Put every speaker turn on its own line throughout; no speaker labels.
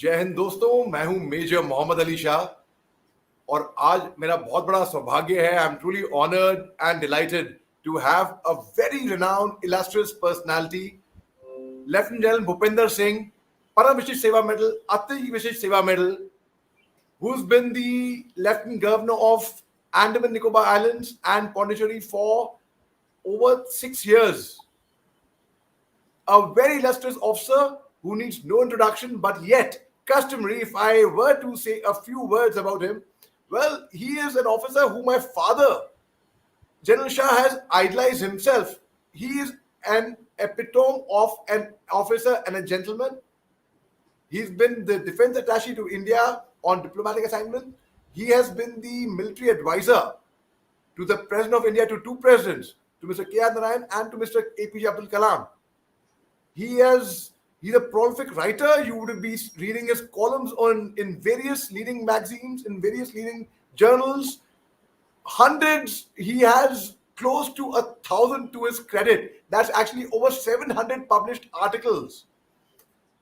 जय हिंद दोस्तों, मैं हूं मेजर मोहम्मद अली शाह और आज मेरा बहुत बड़ा सौभाग्य है. I am truly honoured and delighted to have a very renowned illustrious personality, Lieutenant General Bhopinder Singh, Param Vishish Seva Medal, Ati Vishish Seva Medal, who's been the Lieutenant Governor of Andaman Nicobar Islands and Pondicherry for over 6 years. A very illustrious officer who needs no introduction, but yet customary if I were to say a few words about him. Well, he is an officer who my father, General Shah, has idolized himself. He is an epitome of an officer and a gentleman. He's been the defense attaché to India on diplomatic assignment. He has been the military advisor to the President of India, to two presidents, to Mr. K.R. Narayan and to Mr. APJ Abdul Kalam. He's a prolific writer. You would be reading his columns in various leading magazines, in various leading journals. Hundreds, he has close to 1,000 to his credit. That's actually over 700 published articles.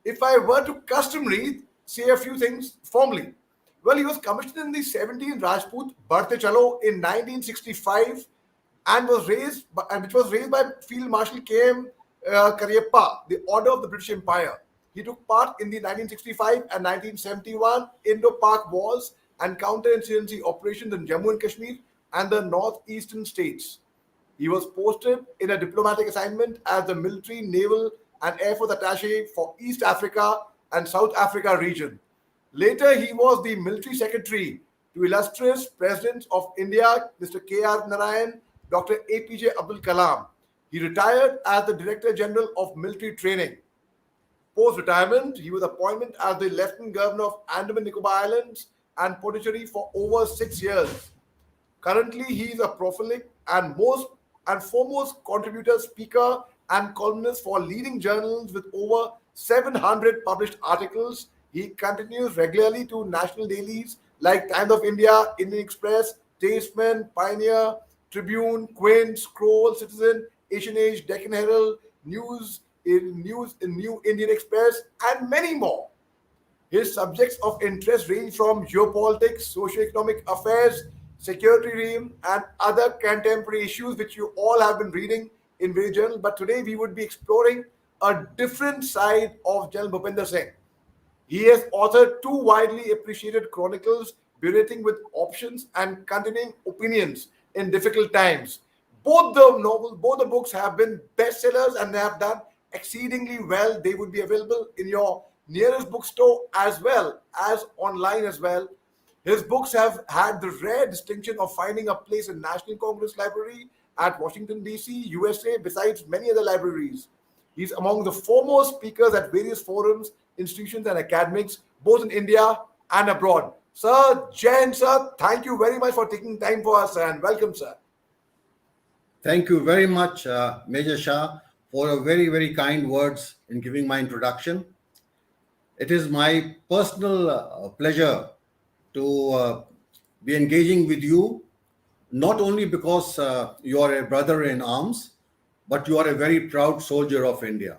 If I were to customary say a few things formally, well, he was commissioned in the 17th Rajput Barte Chalo in 1965 and which was raised by Field Marshal K.M. Cariappa, the Order of the British Empire. He took part in the 1965 and 1971 Indo-Pak Wars and counterinsurgency operations in Jammu and Kashmir and the northeastern states. He was posted in a diplomatic assignment as the military, naval and air force attaché for East Africa and South Africa region. Later, he was the military secretary to illustrious presidents of India, Mr. K.R. Narayan, Dr. APJ Abdul Kalam. He retired as the Director General of Military Training. Post-retirement, he was appointed as the Lieutenant Governor of Andaman Nicobar Islands and Pondicherry for over 6 years. Currently, he is a prolific and foremost contributor, speaker, and columnist for leading journals with over 700 published articles. He continues regularly to national dailies like Times of India, Indian Express, Statesman, Pioneer, Tribune, Quint, Scroll, Citizen, Asian Age, Deccan Herald, News in New Indian Express, and many more. His subjects of interest range from geopolitics, socio-economic affairs, security regime, and other contemporary issues which you all have been reading in various journals. But today we would be exploring a different side of General Bhopinder Singh. He has authored two widely appreciated chronicles, bureaucrating with options and containing opinions in difficult times. Both the books have been bestsellers and they have done exceedingly well. They would be available in your nearest bookstore as well as online as well. His books have had the rare distinction of finding a place in National Congress Library at Washington, D.C., USA, besides many other libraries. He's among the foremost speakers at various forums, institutions, and academics, both in India and abroad. Sir, Jain, sir, thank you very much for taking time for us and welcome, sir.
Thank you very much, Major Shah, for your very, very kind words in giving my introduction. It is my personal pleasure to be engaging with you, not only because you are a brother in arms, but you are a very proud soldier of India.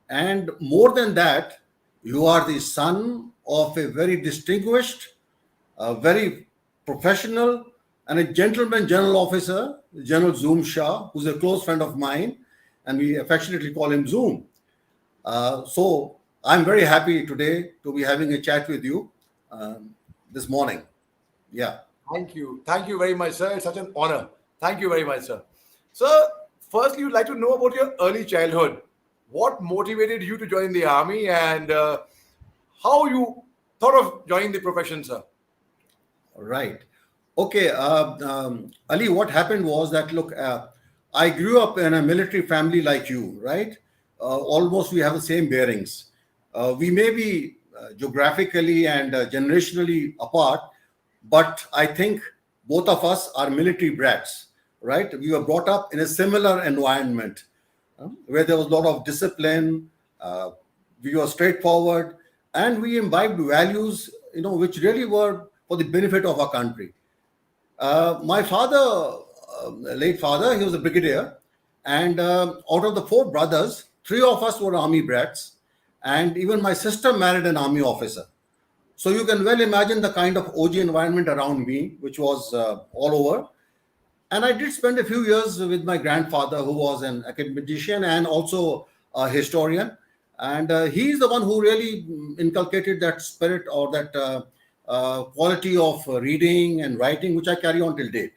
And more than that, you are the son of a very distinguished, very professional, and a gentleman general officer, General Zoom Shah, who's a close friend of mine, and we affectionately call him Zoom. So I'm very happy today to be having a chat with you this morning. Yeah.
Thank you. Thank you very much, sir. It's such an honor. Thank you very much, sir. Sir, firstly, we'd like to know about your early childhood. What motivated you to join the army and how you thought of joining the profession, sir?
Right. Okay. Ali, what happened was that, look, I grew up in a military family like you, right? Almost we have the same bearings. We may be geographically and generationally apart, but I think both of us are military brats, right? We were brought up in a similar environment where there was a lot of discipline. We were straightforward, and we imbibed values, which really were for the benefit of our country. My father, late father, he was a brigadier, and out of the 4 brothers, 3 of us were army brats, and even my sister married an army officer. So you can well imagine the kind of OG environment around me, which was all over. And I did spend a few years with my grandfather, who was an academician and also a historian. And he's the one who really inculcated that spirit or that quality of reading and writing, which I carry on till date.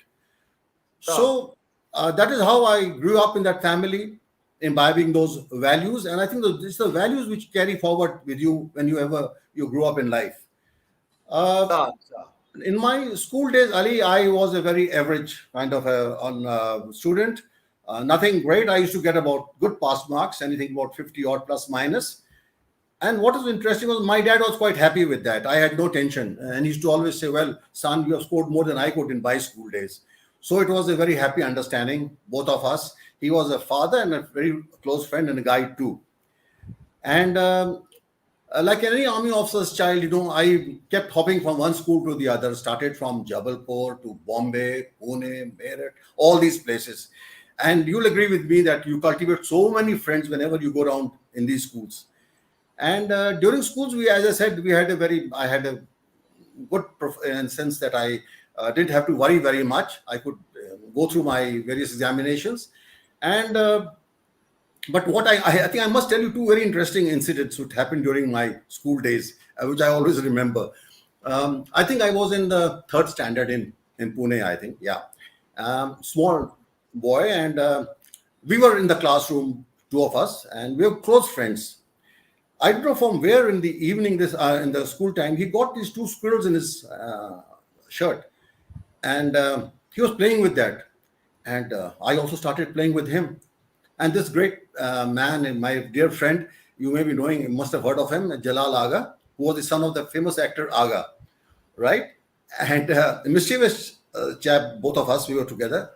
Yeah.
So that is how I grew up in that family, imbibing those values. And I think it's the values which carry forward with you when you grew up in life. Uh,
Yeah. Yeah.
in my school days, Ali, I was a very average kind of student. Nothing great. I used to get about good pass marks, anything about 50 odd plus minus. And what was interesting was my dad was quite happy with that. I had no tension. And he used to always say, well, son, you have scored more than I could in my school days. So it was a very happy understanding, both of us. He was a father and a very close friend and a guide too. And like any army officer's child, I kept hopping from one school to the other. Started from Jabalpur to Bombay, Pune, Meerut, all these places. And you'll agree with me that you cultivate so many friends whenever you go around in these schools. And during schools, as I said, I had a good in sense that I didn't have to worry very much. I could go through my various examinations. And but what I think I must tell you two very interesting incidents which happened during my school days, which I always remember. I think I was in the third standard in Pune, I think. Yeah. Small boy. And we were in the classroom, two of us, and we were close friends. I don't know from where in the evening, in the school time, he got these two squirrels in his shirt. And he was playing with that. And I also started playing with him. And this great man and my dear friend, you may be knowing, you must have heard of him, Jalal Aga, who was the son of the famous actor Aga, right? And mischievous chap, both of us, we were together.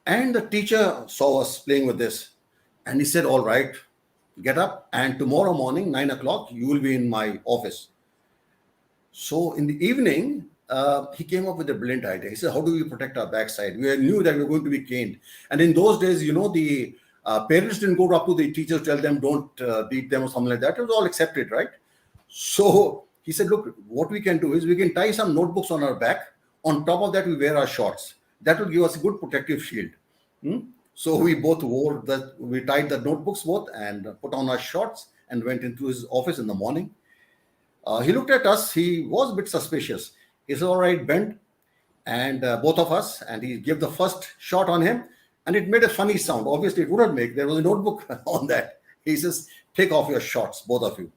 And the teacher saw us playing with this. And he said, all right, get up. And tomorrow morning, 9 o'clock, you will be in my office. So in the evening, he came up with a brilliant idea. He said, how do we protect our backside? We knew that we were going to be caned. And in those days, the parents didn't go up to the teachers, tell them don't beat them or something like that. It was all accepted, right? So he said, look, what we can do is we can tie some notebooks on our back. On top of that, we wear our shorts. That will give us a good protective shield. So we both we tied the notebooks both and put on our shorts and went into his office in the morning. He looked at us. He was a bit suspicious. He said, all right, bend. And both of us, and he gave the first shot on him. And it made a funny sound. Obviously, it wouldn't make. There was a notebook on that. He says, take off your shorts, both of you.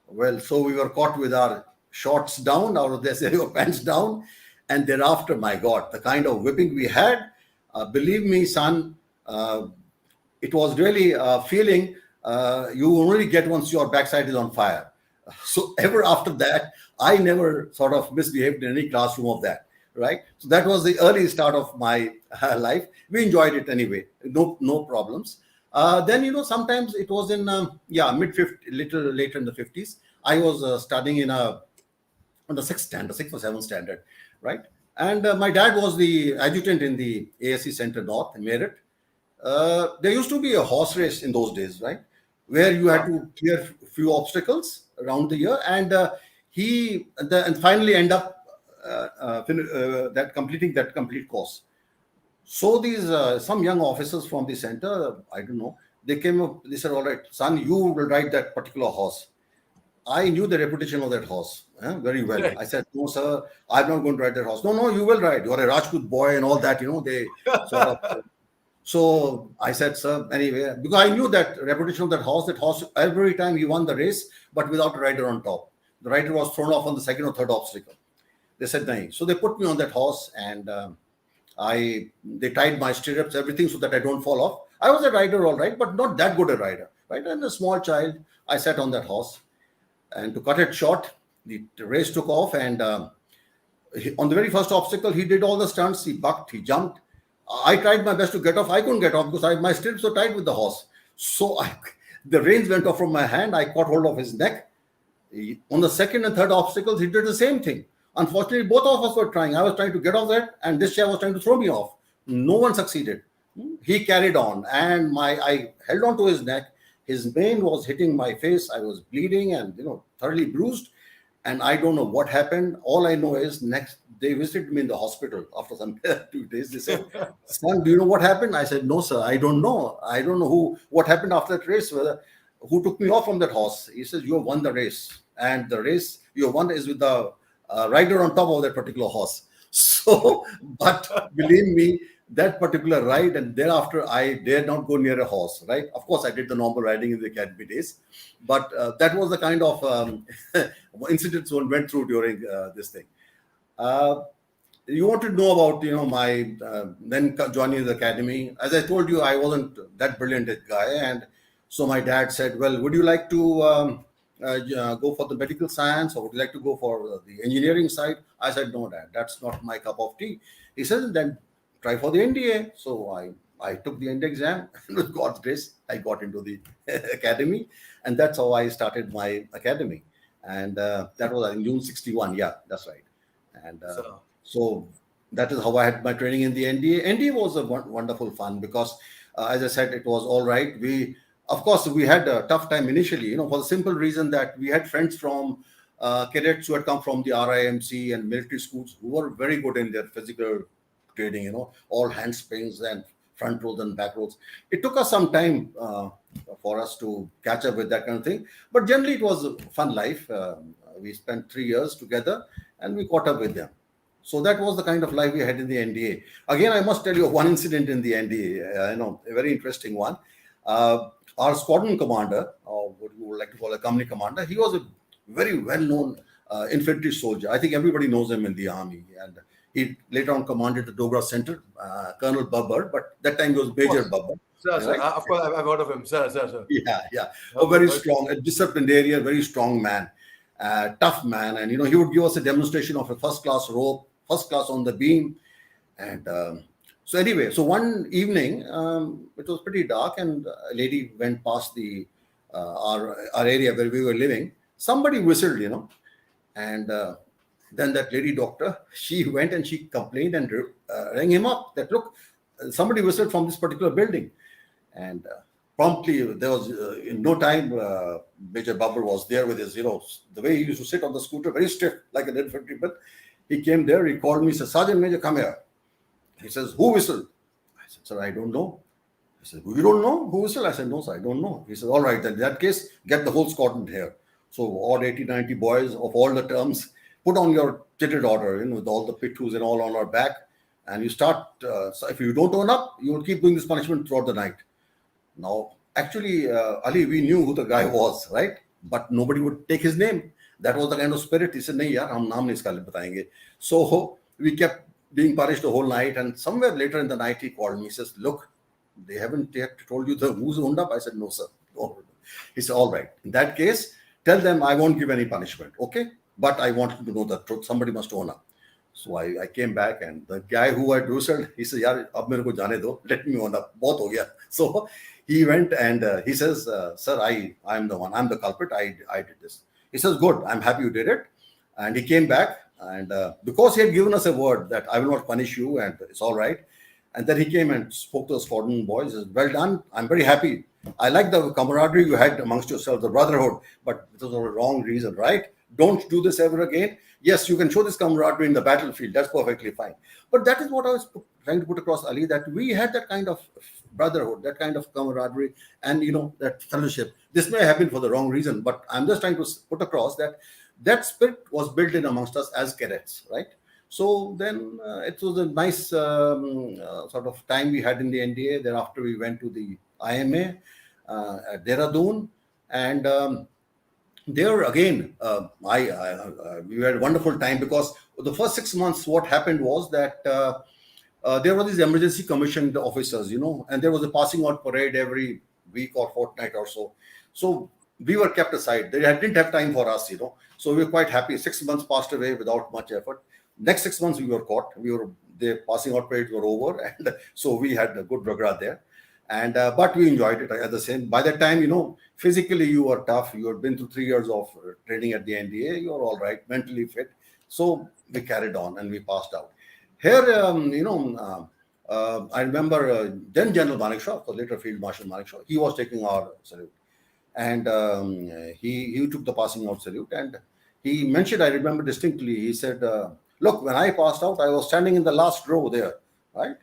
Well, so we were caught with our shorts down, or they say your pants down. And thereafter, my God, the kind of whipping we had, believe me, son, it was really a feeling you only get once your backside is on fire. So ever after that, I never sort of misbehaved in any classroom of that. Right. So that was the early start of my life. We enjoyed it anyway. No problems. Then, sometimes it was in, mid-50s, little later in the 50s. I was studying on the sixth or seventh standard. Right. And my dad was the adjutant in the ASC Center North in Meerut. There used to be a horse race in those days, right? Where you had to clear a few obstacles around the year. And and finally end up completing that complete course. So these some young officers from the center, I don't know, they came up, they said, all right, son, you will ride that particular horse. I knew the reputation of that horse very well. Right. I said, no, sir, I'm not going to ride that horse. No, you will ride. You're a Rajput boy and all that, they sort of. So I said, sir, anyway, because I knew that reputation of that horse, every time he won the race, but without a rider on top. The rider was thrown off on the second or third obstacle. They said, no. So they put me on that horse and they tied my stirrups, everything, so that I don't fall off. I was a rider, all right, but not that good a rider, right? And a small child, I sat on that horse. And to cut it short, the race took off. And on the very first obstacle, he did all the stunts. He bucked, he jumped. I tried my best to get off. I couldn't get off because my stirrups were tied with the horse. So the reins went off from my hand. I caught hold of his neck. On the second and third obstacles, he did the same thing. Unfortunately, both of us were trying. I was trying to get off that, and this chair was trying to throw me off. No one succeeded. He carried on, and I held on to his neck. His mane was hitting my face. I was bleeding and thoroughly bruised. And I don't know what happened. All I know is next they visited me in the hospital after some 2 days. They said, "Son, do you know what happened?" I said, "No, sir. I don't know. I don't know what happened after that race. Who took me off from that horse?" He says, "You have won the race, and the race you have won is with the rider on top of that particular horse." So, but believe me, that particular ride, and thereafter I dared not go near a horse. Right? Of course, I did the normal riding in the academy days, but that was the kind of incidents one went through during this thing. Uh, you want to know about my then joining the academy. As I told you, I wasn't that brilliant a guy, and so my dad said, "Well, would you like to go for the medical science, or would you like to go for the engineering side?" I said, "No, Dad, that's not my cup of tea." He said, "Then try for the NDA." So I took the NDA exam, and with God's grace, I got into the academy, and that's how I started my academy. And that was in June '61. Yeah, that's right. And so that is how I had my training in the NDA. NDA was a wonderful fun because, as I said, it was all right. Of course, we had a tough time initially, for the simple reason that we had friends from cadets who had come from the RIMC and military schools who were very good in their physical training, all handsprings and front rolls and back rolls. It took us some time for us to catch up with that kind of thing. But generally, it was a fun life. We spent 3 years together and we caught up with them. So that was the kind of life we had in the NDA. Again, I must tell you one incident in the NDA, a very interesting one. Our squadron commander, or what you would like to call a company commander, he was a very well-known infantry soldier. I think everybody knows him in the army. And he later on commanded the Dogra Center, Colonel Babbar, but that time he was Major Babbar.
Sir,
right?
Of course, I've heard of him. Sir.
Yeah. A very strong, a disciplined area, very strong man, tough man. And, he would give us a demonstration of a first-class rope, first class on the beam. And so anyway, so one evening, it was pretty dark and a lady went past our area where we were living. Somebody whistled, and then that lady doctor, she went and she complained and rang him up that, look, somebody whistled from this particular building. And promptly, there was in no time, Major Babur was there with his, the way he used to sit on the scooter, very stiff, like an infantryman. He came there, he called me, he said, "Sergeant Major, come here." He says, "Who whistled?" I said, "Sir, I don't know." He said, "You don't know who whistled?" I said, "No, sir, I don't know." He said, "All right, then in that case, get the whole squadron here." So all 80, 90 boys of all the terms, put on your kitted order, with all the pittus and all on our back. And you start, so if you don't turn up, you will keep doing this punishment throughout the night. Now, actually, Ali, we knew who the guy was, right? But nobody would take his name. That was the kind of spirit. He said, "Nahi yaar, hum naam nahi iska batayenge." So we kept being punished the whole night. And somewhere later in the night, he called me. He says, "Look, they haven't yet told you the who's owned up." I said, "No, sir." He said, "All right. In that case, tell them I won't give any punishment. Okay? But I want to know the truth. Somebody must own up." So I came back, and the guy who had whistled, he said, "Yaar, ab mere ko jaane do. Let me own up. Bahut ho gaya." So he went and he says, "Sir, I'm the one. I'm the culprit. I did this." He says, "Good. I'm happy you did it." And he came back, and because he had given us a word that I will not punish you and it's all right. And then he came and spoke to the squadron boys. He said, "Well done. I'm very happy. I like the camaraderie you had amongst yourselves, the brotherhood, but this was a wrong reason, right? Don't do this ever again. Yes, you can show this camaraderie in the battlefield. That's perfectly fine." But that is what I was trying to put across, Ali, that we had that kind of brotherhood, that kind of camaraderie, and that fellowship. This may have been for the wrong reason, but I'm just trying to put across that spirit was built in amongst us as cadets, right? So then it was a nice sort of time we had in the NDA. Thereafter, we went to the IMA at Dehradun, and there again, we had a wonderful time because the first 6 months, what happened was that there were these emergency commissioned officers, and there was a passing out parade every week or fortnight or so. So we were kept aside. They didn't have time for us, So we were quite happy. 6 months passed away without much effort. Next 6 months, we were caught. The passing out parades were over, and so we had a good regret there. And but we enjoyed it at the same. By that time, physically you were tough. You had been through 3 years of training at the NDA. You were all right, mentally fit. So we carried on and we passed out. Here, I remember then General Manik Shah, later Field Marshal Manik Shah. He was taking our salute. and he took the passing out salute, and he mentioned, I remember distinctly, he said, look, when I passed out, I was standing in the last row there, right?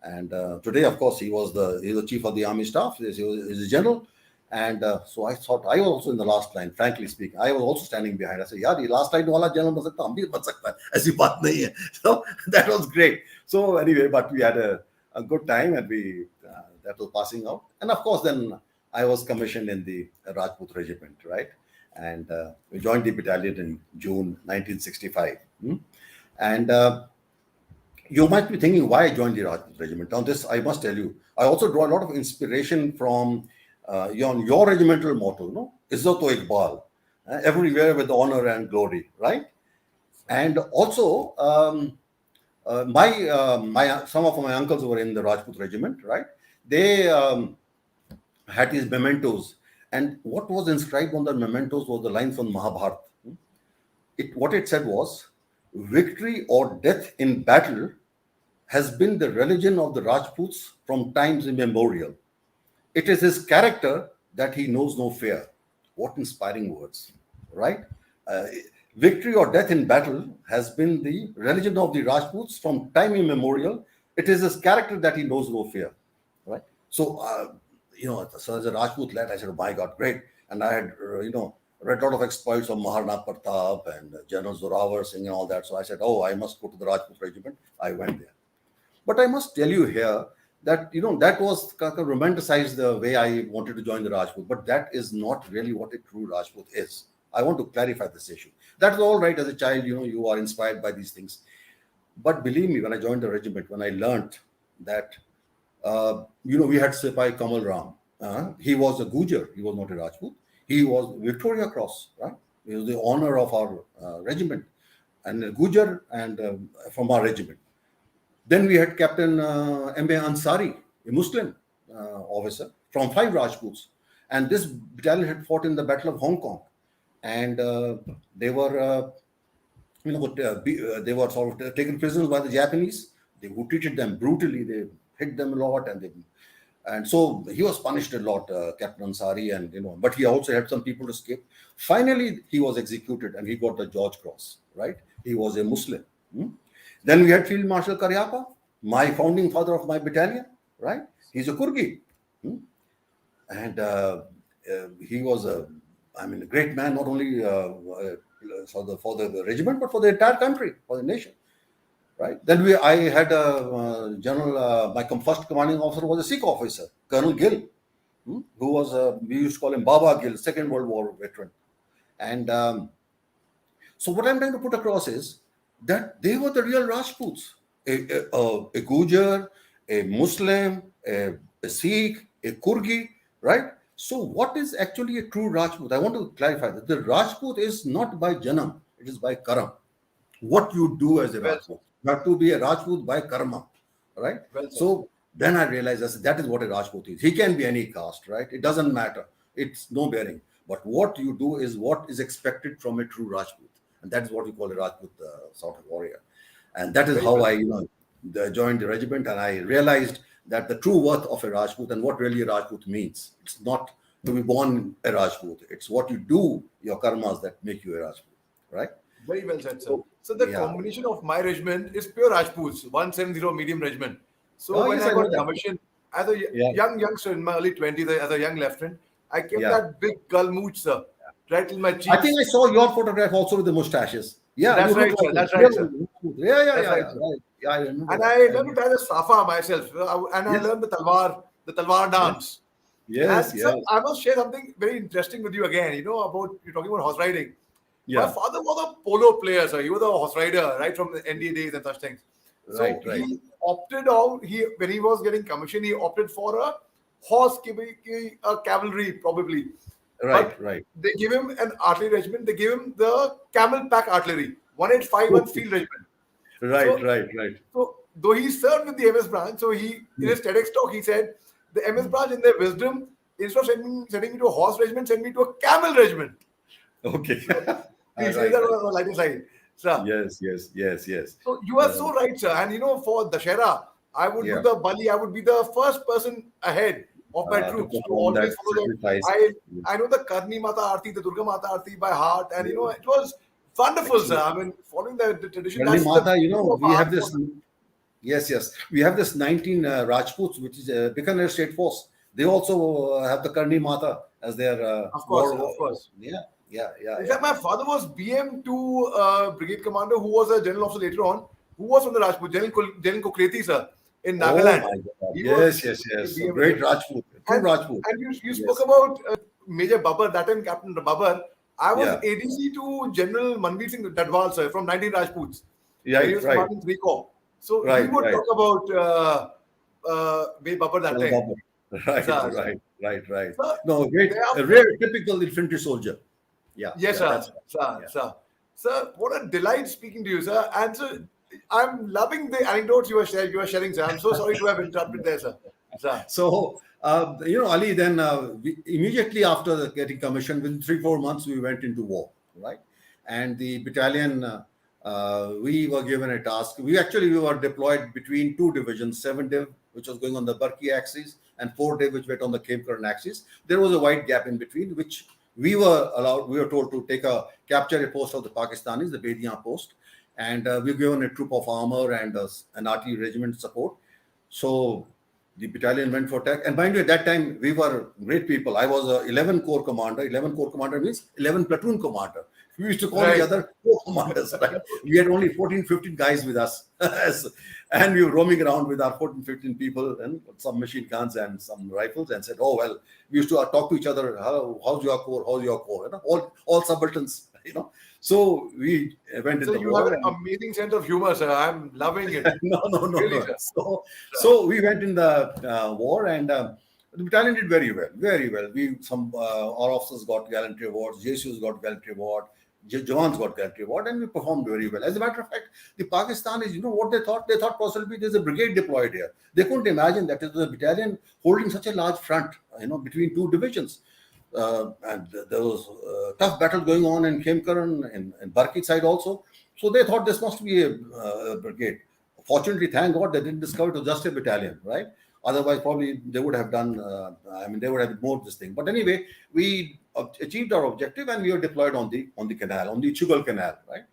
And today, of course, he's the chief of the army staff, he's a general. And so I thought I was also in the last line, frankly speaking. I was also standing behind. I said, yeah, the last line wala general ban sakta, hum bhi ban sakta hai. Aisi baat nahi hai. So that was great. So anyway, but we had a good time, and that was passing out. And of course, then I was commissioned in the Rajput regiment, right? And we joined the battalion in June 1965. And you might be thinking why I joined the Rajput regiment. On this, I must tell you, I also draw a lot of inspiration from your regimental motto, no? Izzat to Iqbal, everywhere with honor and glory, right? And also, some of my uncles who were in the Rajput regiment, right? They had these mementos, and what was inscribed on the mementos was the line from Mahabharata. What it said was, victory or death in battle has been the religion of the Rajputs from times immemorial. It is his character that he knows no fear. What inspiring words, right? Victory or death in battle has been the religion of the Rajputs from time immemorial. It is his character that he knows no fear, right? So, so as a Rajput lad, I said, oh my God, great. And I had, read a lot of exploits of Maharana Pratap and General Zorawar Singh and all that. So I said, oh, I must go to the Rajput regiment. I went there. But I must tell you here that, that was kind of romanticized the way I wanted to join the Rajput. But that is not really what a true Rajput is. I want to clarify this issue. That is all right as a child, you are inspired by these things. But believe me, when I joined the regiment, when I learned that, we had Sipai Kamal Ram. He was a Gujar. He was not a Rajput. He was Victoria Cross, right? He was the honor of our regiment, and a Gujar and from our regiment. Then we had Captain M.A. Ansari, a Muslim officer from 5 Rajputs. And this battalion had fought in the Battle of Hong Kong. And they were, they were sort of taken prisoners by the Japanese. Who treated them brutally. They hit them a lot, and so he was punished a lot, Captain Ansari, and but he also had some people escape. Finally, he was executed, and he got the George Cross. Right? He was a Muslim. Then we had Field Marshal Karyapa, my founding father of my battalion. Right? He's a Kurgi, and he was a great man, not only for the regiment, but for the entire country, for the nation. Right. Then I had a general. My first commanding officer was a Sikh officer, Colonel Gill, who was we used to call him Baba Gill, Second World War veteran. And so what I'm trying to put across is that they were the real Rajputs, a Gujar, a Muslim, a Sikh, a Kurgi, right? So what is actually a true Rajput? I want to clarify that the Rajput is not by Janam, it is by Karam. What you do as a Rajput. You have to be a Rajput by karma, right? So then I realized that is what a Rajput is. He can be any caste, right? It doesn't matter. It's no bearing. But what you do is what is expected from a true Rajput. And that is what we call a Rajput sort of warrior. And that is how I joined the regiment, and I realized that the true worth of a Rajput and what really a Rajput means. It's not to be born a Rajput. It's what you do, your karmas, that make you a Rajput, right?
Very well said, sir. So the combination of my regiment is pure Rajputs, 170 medium regiment. So when I got commissioned as a young youngster in my early 20s, as a young lieutenant, I kept that big galmooch, sir, right in my cheeks.
I think I saw your photograph also with the mustaches. Yeah,
that's right, sir. That's right, sir.
Yeah, I remember.
And I learned to tie the safa myself, and I learned the talwar dance.
Yes.
Sir, I must share something very interesting with you again. About you're talking about horse riding. My father was a polo player, sir. He was a horse rider, right from the NDA days and such things. So he opted out. When he was getting commissioned, he opted for a horse cavalry, probably.
Right.
They give him an artillery regiment. They give him the camel pack artillery, 1851 field regiment.
Right.
So though he served with the MS branch, so in his TEDx talk he said the MS branch in their wisdom, instead of sending me to a horse regiment, send me to a camel regiment.
Okay.
Please say that on the lighter side, sir.
Yes.
So you are so right, sir. And for Dashera, I would do the Bali. I would be the first person ahead of my
to
troops to
perform that
always follow them.
sacrifice.
I know the Karni Mata Aarti, the Durga Mata Aarti by heart, and it was wonderful, sir.
Excellent.
I mean, following the tradition,
Karni
that's the
Mata,
beauty of
we
our
have
armed
this.
forces.
Yes, yes. We have this 19 Rajputs, which is Bikaner State Force. They also have the Karni Mata as their
Of course,
war.
sir, of course.
Yeah, yeah, yeah,
In
yeah.
fact, my father was BM2 brigade commander, who was a general officer later on, who was from the Rajput, General Kukreti, sir, in
Oh
Nagaland.
my God.
He was
Yes, yes, yes. A
BM with
great
him.
Rajput. True
And
Rajput.
and you spoke
Yes.
about Major Babar, that time Captain Babar. I was
Yeah.
ADC to General Manveer Singh Dadwal, sir, from 19 Rajputs, when he
Right,
was
right,
commanding 3 Corps. So he
right,
would
right.
talk about Major Babar that
Well,
time.
Babu. Right,
Sir, sir.
right, right, right.
So
No, great. A
thereafter,
rare, typical infantry soldier. Yeah,
yes,
yeah,
sir.
that's right.
Sir,
Yeah.
sir. Sir, what a delight speaking to you, sir. And sir, I'm loving the anecdotes you are sharing, sir. I'm so sorry to have interrupted there, sir. Sir.
So, Ali, then immediately after getting commissioned, within 3, 4 months, we went into war, right? And the battalion, we were given a task. We were deployed between two divisions, 7 Div, which was going on the Barki axis, and 4 Div, which went on the Cape Curran axis. There was a wide gap in between, which we were told to capture a post of the Pakistanis, the Bediyan post, and we were given a troop of armor and an artillery regiment support. So the battalion went for attack. And mind you, at that time, we were great people. I was a 11 Corps commander. 11 Corps commander means 11 platoon commander. We used to call each
Right.
other Corps commanders, right? We had only 14, 15 guys with us. And we were roaming around with our 14, 15 people and some machine guns and some rifles and said, oh, well, we used to talk to each other. How's your corps? How's your corps? All subalterns, So we went in
So
the
you have
war.
an amazing sense of humor, sir. I'm loving it.
No, no, no,
Really,
no.
sir.
So we went in the war, and the battalion did very well, very well. Our officers got gallantry awards, JCOs got gallantry award, Jawans got gallantry award, and we performed very well. As a matter of fact, the Pakistanis, what they thought? They thought possibly there's a brigade deployed here. They couldn't imagine that it was a battalion holding such a large front, between two divisions. And there was tough battle going on in Khemkaran and Barki side also. So they thought this must be a brigade. Fortunately, thank God they didn't discover it was just a battalion, right? Otherwise, probably they would have done, they would have more this thing. But anyway, we achieved our objective and we were deployed on the canal, on the Chugal Canal, right?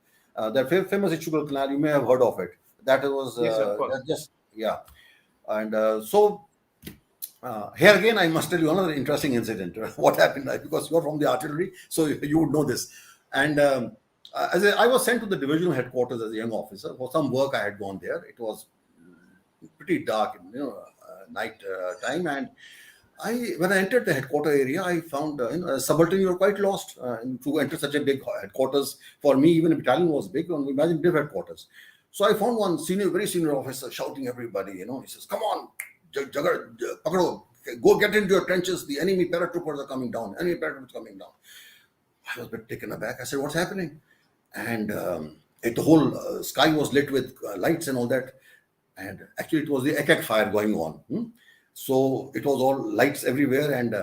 That famous Chugal Canal, you may have heard of it. That was
Yes, sir, of course.
yeah. And here again, I must tell you another interesting incident. What happened? Because you're from the artillery, so you would know this. And I was sent to the divisional headquarters as a young officer for some work. I had gone there. It was pretty dark, night time. And when I entered the headquarter area, I found as subaltern, you're quite lost to enter such a big headquarters. For me, even a battalion was big. Imagine div headquarters. So I found one very senior officer shouting everybody. He says, "Come on, Jagar, Pakado, go get into your trenches. The enemy paratroopers are coming down. Enemy paratroopers coming down." I was a bit taken aback. I said, "What's happening?" And the whole sky was lit with lights and all that. And actually, it was the ek fire going on. So it was all lights everywhere. And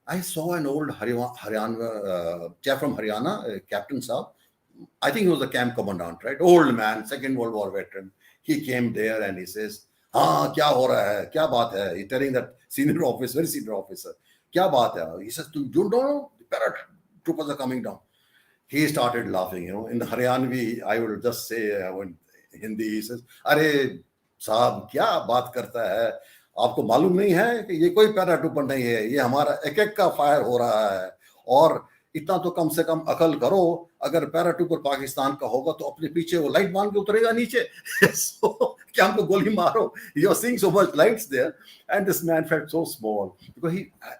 I saw an old Haryana chap from Haryana, Captain Saab. I think he was the camp commandant, right? Old man, Second World War veteran. He came there and he says, "Haan, kya ho raha hai? Kya baat hai?" He's telling that senior officer, very senior officer, "Kya baat hai?" He says, "You don't know? The paratroopers are coming down." He started laughing, In the Haryanvi, I will just say, in Hindi, he says, "Arey, साहब क्या बात करता है, आपको मालूम नहीं है कि ये कोई पैराट्रूपर नहीं है, ये हमारा एक का फायर हो रहा है, और इतना तो कम से कम अकल करो, अगर पैराट्रूपर पाकिस्तान का होगा तो अपने पीछे वो लाइट बांध के उतरेगा नीचे." So क्या हमको गोली मारो. You are seeing so much lights there, and this man felt so small because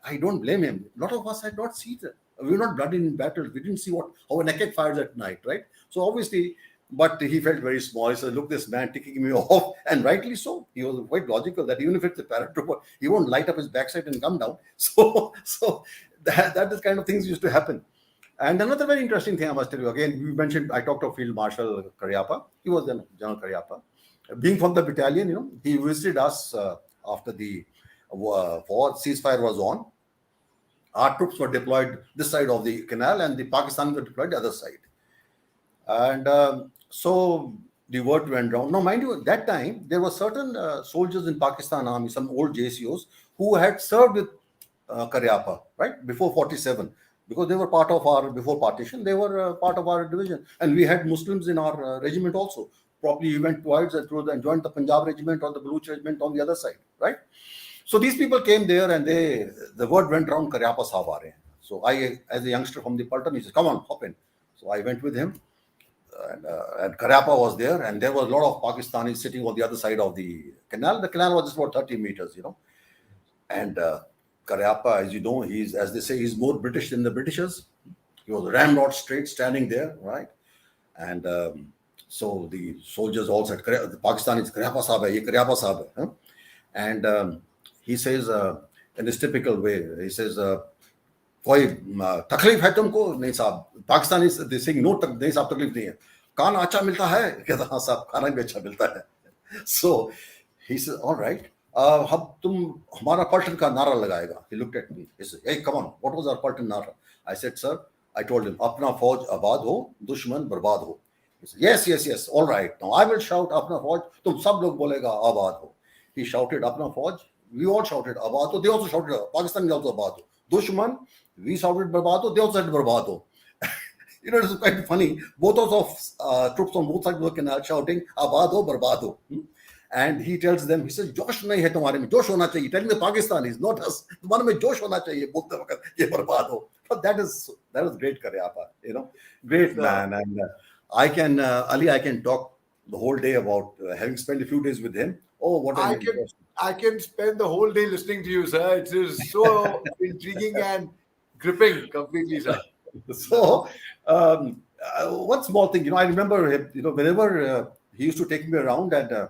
I don't blame him. A lot of us had not seen it. We were not blooded in battles. We didn't see how an ek fires at night, right? So obviously. But he felt very small. He said, "Look, this man ticking me off." And rightly so. He was quite logical that even if it's a paratrooper, he won't light up his backside and come down. So that is kind of things used to happen. And another very interesting thing I must tell you, again, I talked of Field Marshal Karyapa. He was then General Karyapa. Being from the battalion, he visited us after the war, ceasefire was on. Our troops were deployed this side of the canal and the Pakistanis were deployed the other side. And so the word went round. Now, mind you, at that time, there were certain soldiers in Pakistan Army, some old JCOs, who had served with Karyapa, right? Before 47, because they were part of our, before partition, they were part of our division. And we had Muslims in our regiment also. Probably you went twice and joined the Punjab regiment or the Baluch regiment on the other side, right? So these people came there and the word went around, Karyapa Sahab aa rahe hain. So I, as a youngster from the Paltan, he said, come on, hop in. So I went with him. And Karyapa was there, and there was a lot of Pakistanis sitting on the other side of the canal. The canal was just about 30 meters, And Karyapa, as you know, he's, as they say, he's more British than the Britishers. He was ramrod straight, standing there, right? And so the soldiers all said, the Pakistanis, Karyapa Sahab hai, ye Karyapa Sahab hai. Huh? And he says, in his typical way, he says, कोई तकलीफ है तुमको? नहीं साहब. Pakistani they saying no, नहीं साहब तकलीफ नहीं है. खाना अच्छा मिलता है? कहता हाँ साहब, खाना भी अच्छा मिलता है. So he says, all right, अब तुम हमारा पलटन का नारा लगाएगा. He looked at me. He said, hey, come on, what was our पलटन नारा? I said, sir, I told him, अपना फौज आबाद हो, दुश्मन बर्बाद हो. He said, yes, all right. Now I will shout, अपना फौज, तुम सब लोग बोलेगा आबाद हो. He shouted, अपना फौज. We all shouted आबाद हो. They also shouted, Pakistan also आबाद हो. Dushman, we shouted barbad ho, they also said barbad ho. It's quite funny. Both of troops on both sides of the canal shouting abad ho, barbad ho. And he tells them, he says, Josh nahi hai tumhare mein, Josh hona chahiye. Telling the Pakistanis, not us. Tumhare mein Josh hona chahiye. Bolte waqt ye barbad ho. But that is great Karyapa, great man. And Ali, I can talk the whole day about having spent a few days with him. Oh, what
I can spend the whole day listening to you, sir. It is so intriguing and gripping completely, sir.
So, one small thing, I remember him, whenever he used to take me around, and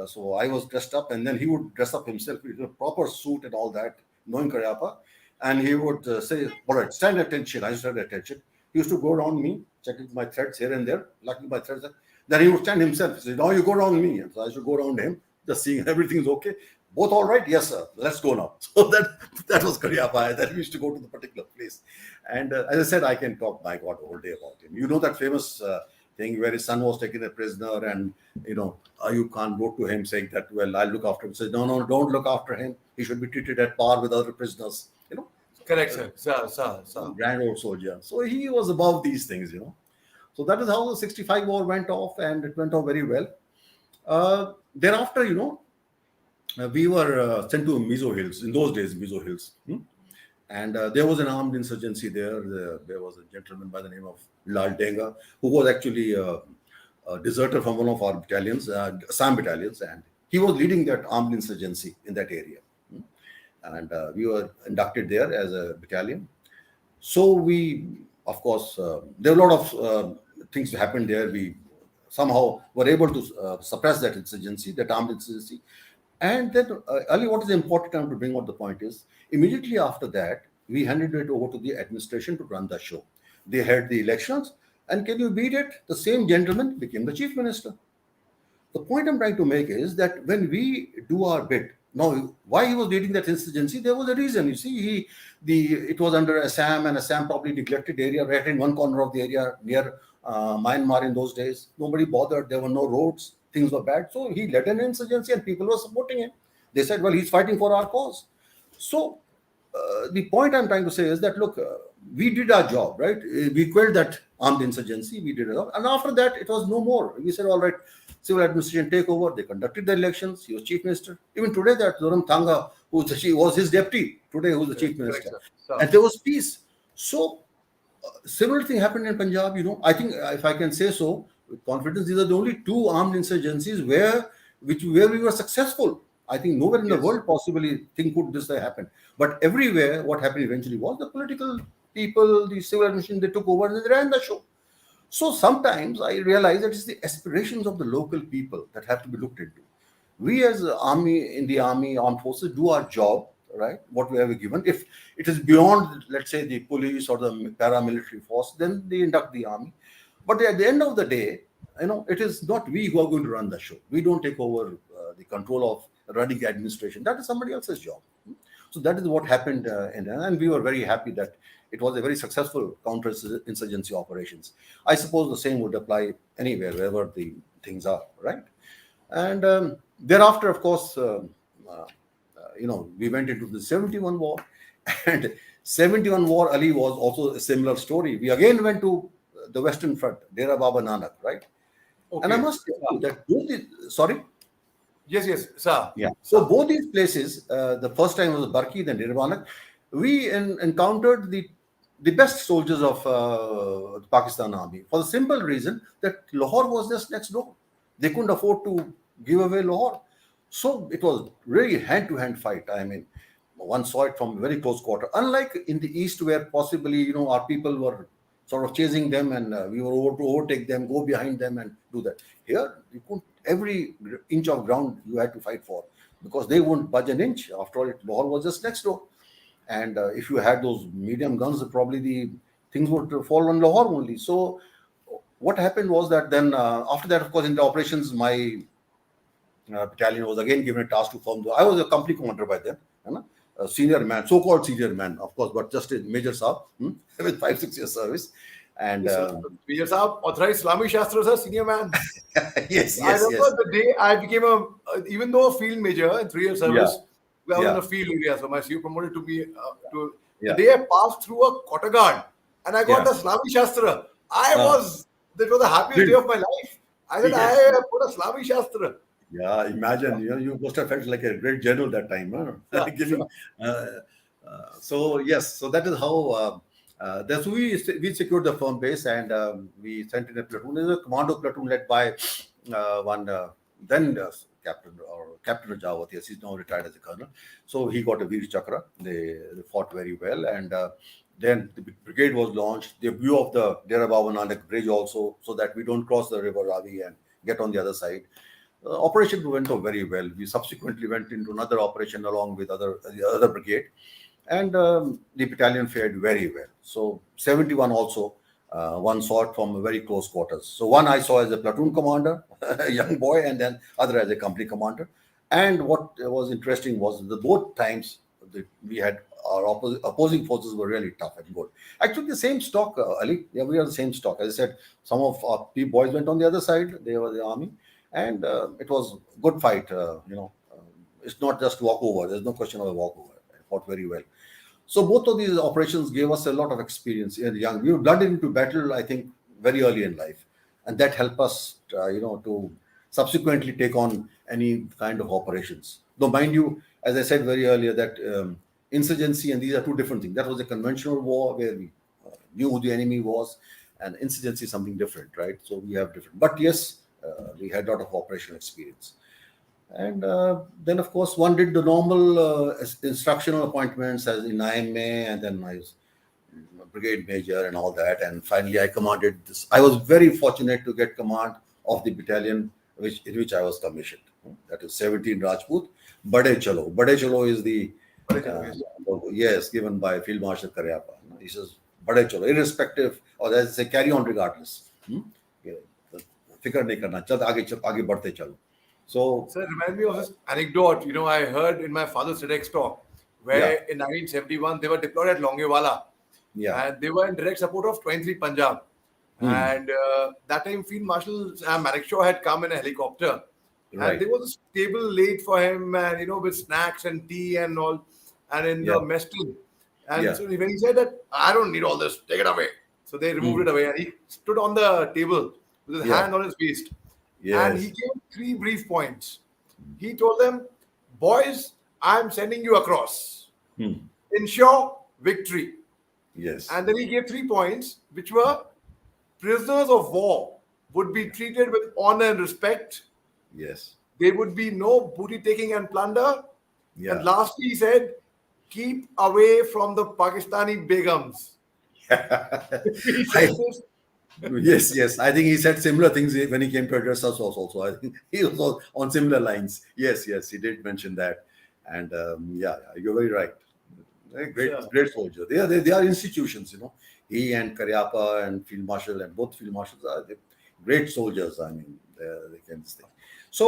so I was dressed up, and then he would dress up himself with a proper suit and all that, knowing Karyapa, and he would say, all right, stand at attention. I stood at attention. He used to go around me, checking my threads here and there, locking my threads. Then he would stand himself. He said, now you go around me. And so I should go around him, just seeing everything's okay. Both all right? Yes, sir. Let's go now. So that was Karyapa. That we used to go to the particular place. And as I said, I can talk, my God, the whole day about him. You know that famous thing where his son was taken a prisoner, and Ayub Khan wrote to him saying that, well, I'll look after him. He said, no, don't look after him. He should be treated at par with other prisoners.
Correct, sir. Sir.
Grand old soldier. So he was above these things, So that is how the 65 war went off, and it went off very well. Thereafter, we were sent to Mizo Hills, in those days, Mizo Hills. And there was an armed insurgency there. There was a gentleman by the name of Lt.Governor, who was actually a deserter from one of our battalions, Assam battalions, and he was leading that armed insurgency in that area. And we were inducted there as a battalion. So we, of course, there were a lot of things happened there. We somehow were able to suppress that insurgency, that armed insurgency. And then, Ali, what is important to bring out the point is, immediately after that, we handed it over to the administration to run the show. They had the elections, and can you beat it? The same gentleman became the chief minister. The point I'm trying to make is that when we do our bit, now, why he was leading that insurgency, there was a reason. You see, it was under Assam, and Assam probably neglected area right in one corner of the area near Myanmar in those days. Nobody bothered. There were no roads. Things were bad. So he led an insurgency, and people were supporting him. They said, well, he's fighting for our cause. So the point I'm trying to say is that, look, we did our job, right? We quelled that armed insurgency. We did it all. And after that, it was no more. We said, all right, civil administration take over. They conducted the elections. He was chief minister. Even today, that Zoram Thanga, who was his deputy, today who's the chief minister. And there was peace. So similar thing happened in Punjab, I think, if I can say so, with confidence, these are the only two armed insurgencies where we were successful. I think nowhere in the world possibly could this happen. But everywhere, what happened eventually was the political people, the civil administration, they took over and they ran the show. So sometimes I realize that it's the aspirations of the local people that have to be looked into. We as in the army, armed forces, do our job, right? What we have given. If it is beyond, let's say, the police or the paramilitary force, then they induct the army. But at the end of the day, it is not we who are going to run the show. We don't take over the control of running the administration. That is somebody else's job. So that is what happened, and we were very happy that it was a very successful counter-insurgency operations. I suppose the same would apply anywhere, wherever the things are, right? And thereafter, of course, we went into the 71 war, And 71 war, Ali, was also a similar story. We again went to the Western Front, Dera Baba Nanak, right? And I
Okay.
must tell you that both sorry?
Yes, yes, sir.
Yeah. So
Sir.
both these places, the first time was Barki, then Dera Banak, we encountered the best soldiers of the Pakistan Army for the simple reason that Lahore was just next door. They couldn't afford to give away Lahore. So it was really hand-to-hand fight. I mean, one saw it from very close quarter. Unlike in the East, where possibly, our people were sort of chasing them and we were over to overtake them, go behind them and do that. Here, you couldn't, every inch of ground you had to fight for because they wouldn't budge an inch. After all, Lahore was just next door. And if you had those medium guns, probably the things would fall on Lahore only. So what happened was that then after that, of course, in the operations, my battalion was again given a task to form. I was a company commander by then, you know, a senior man, so-called senior man, of course, but just a major sahab with 5-6 years service. And
Yes, sir. Major Shah, authorized Islamic Shastra, sir, senior man.
yes,
I
yes,
remember
yes,
the day I became even though a field major in 3 year
yeah,
service, I was in
yeah,
a field area. So my CEO promoted to be to the
yeah,
day I passed through a quarter guard and I got
yeah.
the Islamic Shastra.
Uh,
That was the happiest day
Thrilled.
of my life. I said, I
Yes.
have put a Islamic Shastra.
Yeah, imagine, you must have felt like a great general that time, huh?
Yeah,
Giving.
sure.
Uh, so yes, so that is how. That's we secured the firm base and we sent in a platoon. There's a commando platoon led by one then captain or Captain Rajawat. Yes, he's now retired as a colonel. So he got a Veer Chakra. They fought very well and. Then the brigade was launched. The view of the Dera Baba Nanak bridge also, so that we don't cross the river Ravi and get on the other side. Operation went off very well. We subsequently went into another operation along with the other brigade, and the battalion fared very well. So 71 also, one saw it from very close quarters. So one I saw as a platoon commander, a young boy, and then other as a company commander. And what was interesting was the both times that we had our opposing forces were really tough and good. Actually, the same stock, Ali. Yeah, we are the same stock. As I said, some of our boys went on the other side. They were the army, and it was good fight. It's not just walkover. There's no question of a walkover. I fought very well. So both of these operations gave us a lot of experience in young. We were blooded into battle, I think, very early in life, and that helped us, to subsequently take on any kind of operations. Though, mind you, as I said very earlier, that insurgency and these are two different things. That was a conventional war where we knew who the enemy was, and insurgency is something different, right? So we have different. But yes, we had a lot of operational experience. And then, of course, one did the normal instructional appointments as in IMA, and then I was brigade major and all that. And finally, I commanded this. I was very fortunate to get command of the battalion in which I was commissioned. That is 17 Rajput. Bade Chalo. Bade Chalo is the, uh,
Yes.
yes, given by Field Marshal Karyapa. He says, Bade Chalo, irrespective, or as they say, carry on regardless. Yeah, Fikr nahi karna, aage badhte chalo. So,
Sir, remind me of this anecdote. I heard in my father's TEDx talk
yeah,
where in 1971 they were deployed at Longewala
yeah.
and they were in direct support of 23 Punjab.
Hmm.
And that time, Field Marshal Major Shah had come in a helicopter, and
Right.
there was a table laid for him, and with snacks and tea and all, and in
Yeah.
the mess tin. And
Yeah.
so when he said that, I don't need all this, take it away. So they removed
Hmm.
it away, and he stood on the table with his
Yeah.
hand on his waist, and he
Yes.
gave 3 brief points. He told them, "Boys, I'm sending you across.
Hmm.
Ensure victory."
Yes.
And then he gave 3 points, which were prisoners of war would be treated with honor and respect.
Yes.
There would be no booty taking and plunder. And
Yeah.
lastly, he said, keep away from the Pakistani begums. He said
I
this.
yes, yes. I think he said similar things when he came to address us also. I think he was on similar lines. Yes, yes, he did mention that. And you're very right.
Sure.
Great soldier. They are institutions, He and Karyapa and Field Marshal and both Field Marshals are great soldiers. I mean, they can stay. So,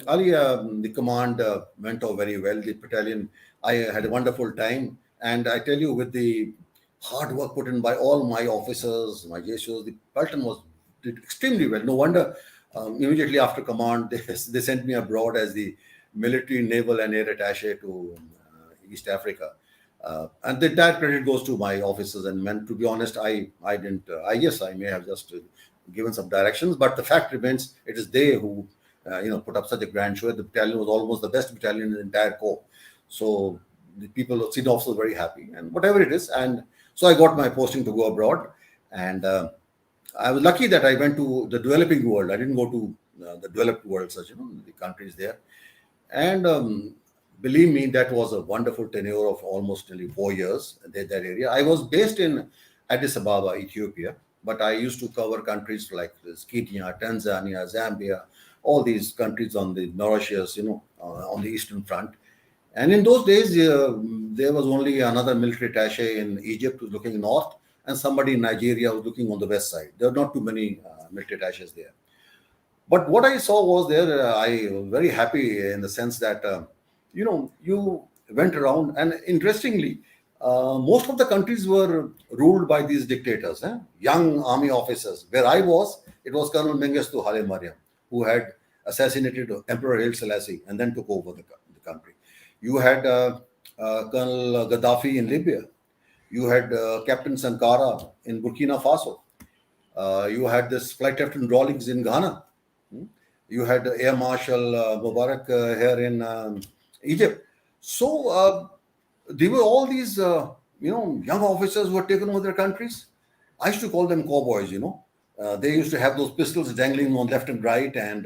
Ali, the command went off very well. The battalion, I had a wonderful time. And I tell you, with the hard work put in by all my officers, my JSOs, the Pelton did extremely well. No wonder immediately after command, they sent me abroad as the military, naval, and air attaché to East Africa. And the entire credit goes to my officers and men. To be honest, I didn't. I guess I may have just given some directions, but the fact remains, it is they who put up such a grand show. The battalion was almost the best battalion in the entire corps. So the people, senior officers, were very happy, and whatever it is. And so I got my posting to go abroad, and I was lucky that I went to the developing world. I didn't go to the developed world, such the countries there. And believe me, that was a wonderful tenure of almost nearly 4 years in that area. I was based in Addis Ababa, Ethiopia, but I used to cover countries like Kenya, Tanzania, Zambia, all these countries on the Mauritius, on the Eastern Front. And in those days, there was only another military attaché in Egypt who was looking north, and somebody in Nigeria who was looking on the west side. There were not too many military attachés there. But what I saw was there, I was very happy in the sense that, you went around, and interestingly, most of the countries were ruled by these dictators, young army officers. Where I was, it was Colonel Mengistu Haile Mariam, who had assassinated Emperor Haile Selassie and then took over the country. You had Colonel Gaddafi in Libya. You had Captain Sankara in Burkina Faso. You had this Flight Captain Rawlings in Ghana. You had Air Marshal Mubarak here in Egypt. So there were all these, young officers who had taken over their countries. I used to call them cowboys. They used to have those pistols dangling on left and right, and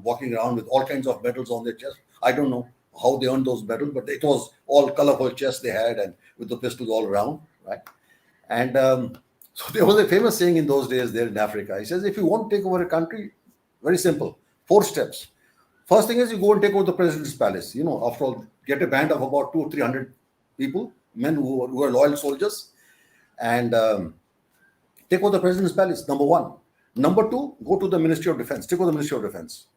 walking around with all kinds of medals on their chest. I don't know how they earned those medals, but it was all colorful chests they had, and with the pistols all around, right? And so there was a famous saying in those days there in Africa. He says, if you want to take over a country, very simple, 4 steps. First thing is you go and take over the president's palace. After all, get a band of about 200 or 300 people, men who are loyal soldiers, and take over the president's palace, number 1. Number 2, go to the Ministry of Defense. Take over the Ministry of Defense.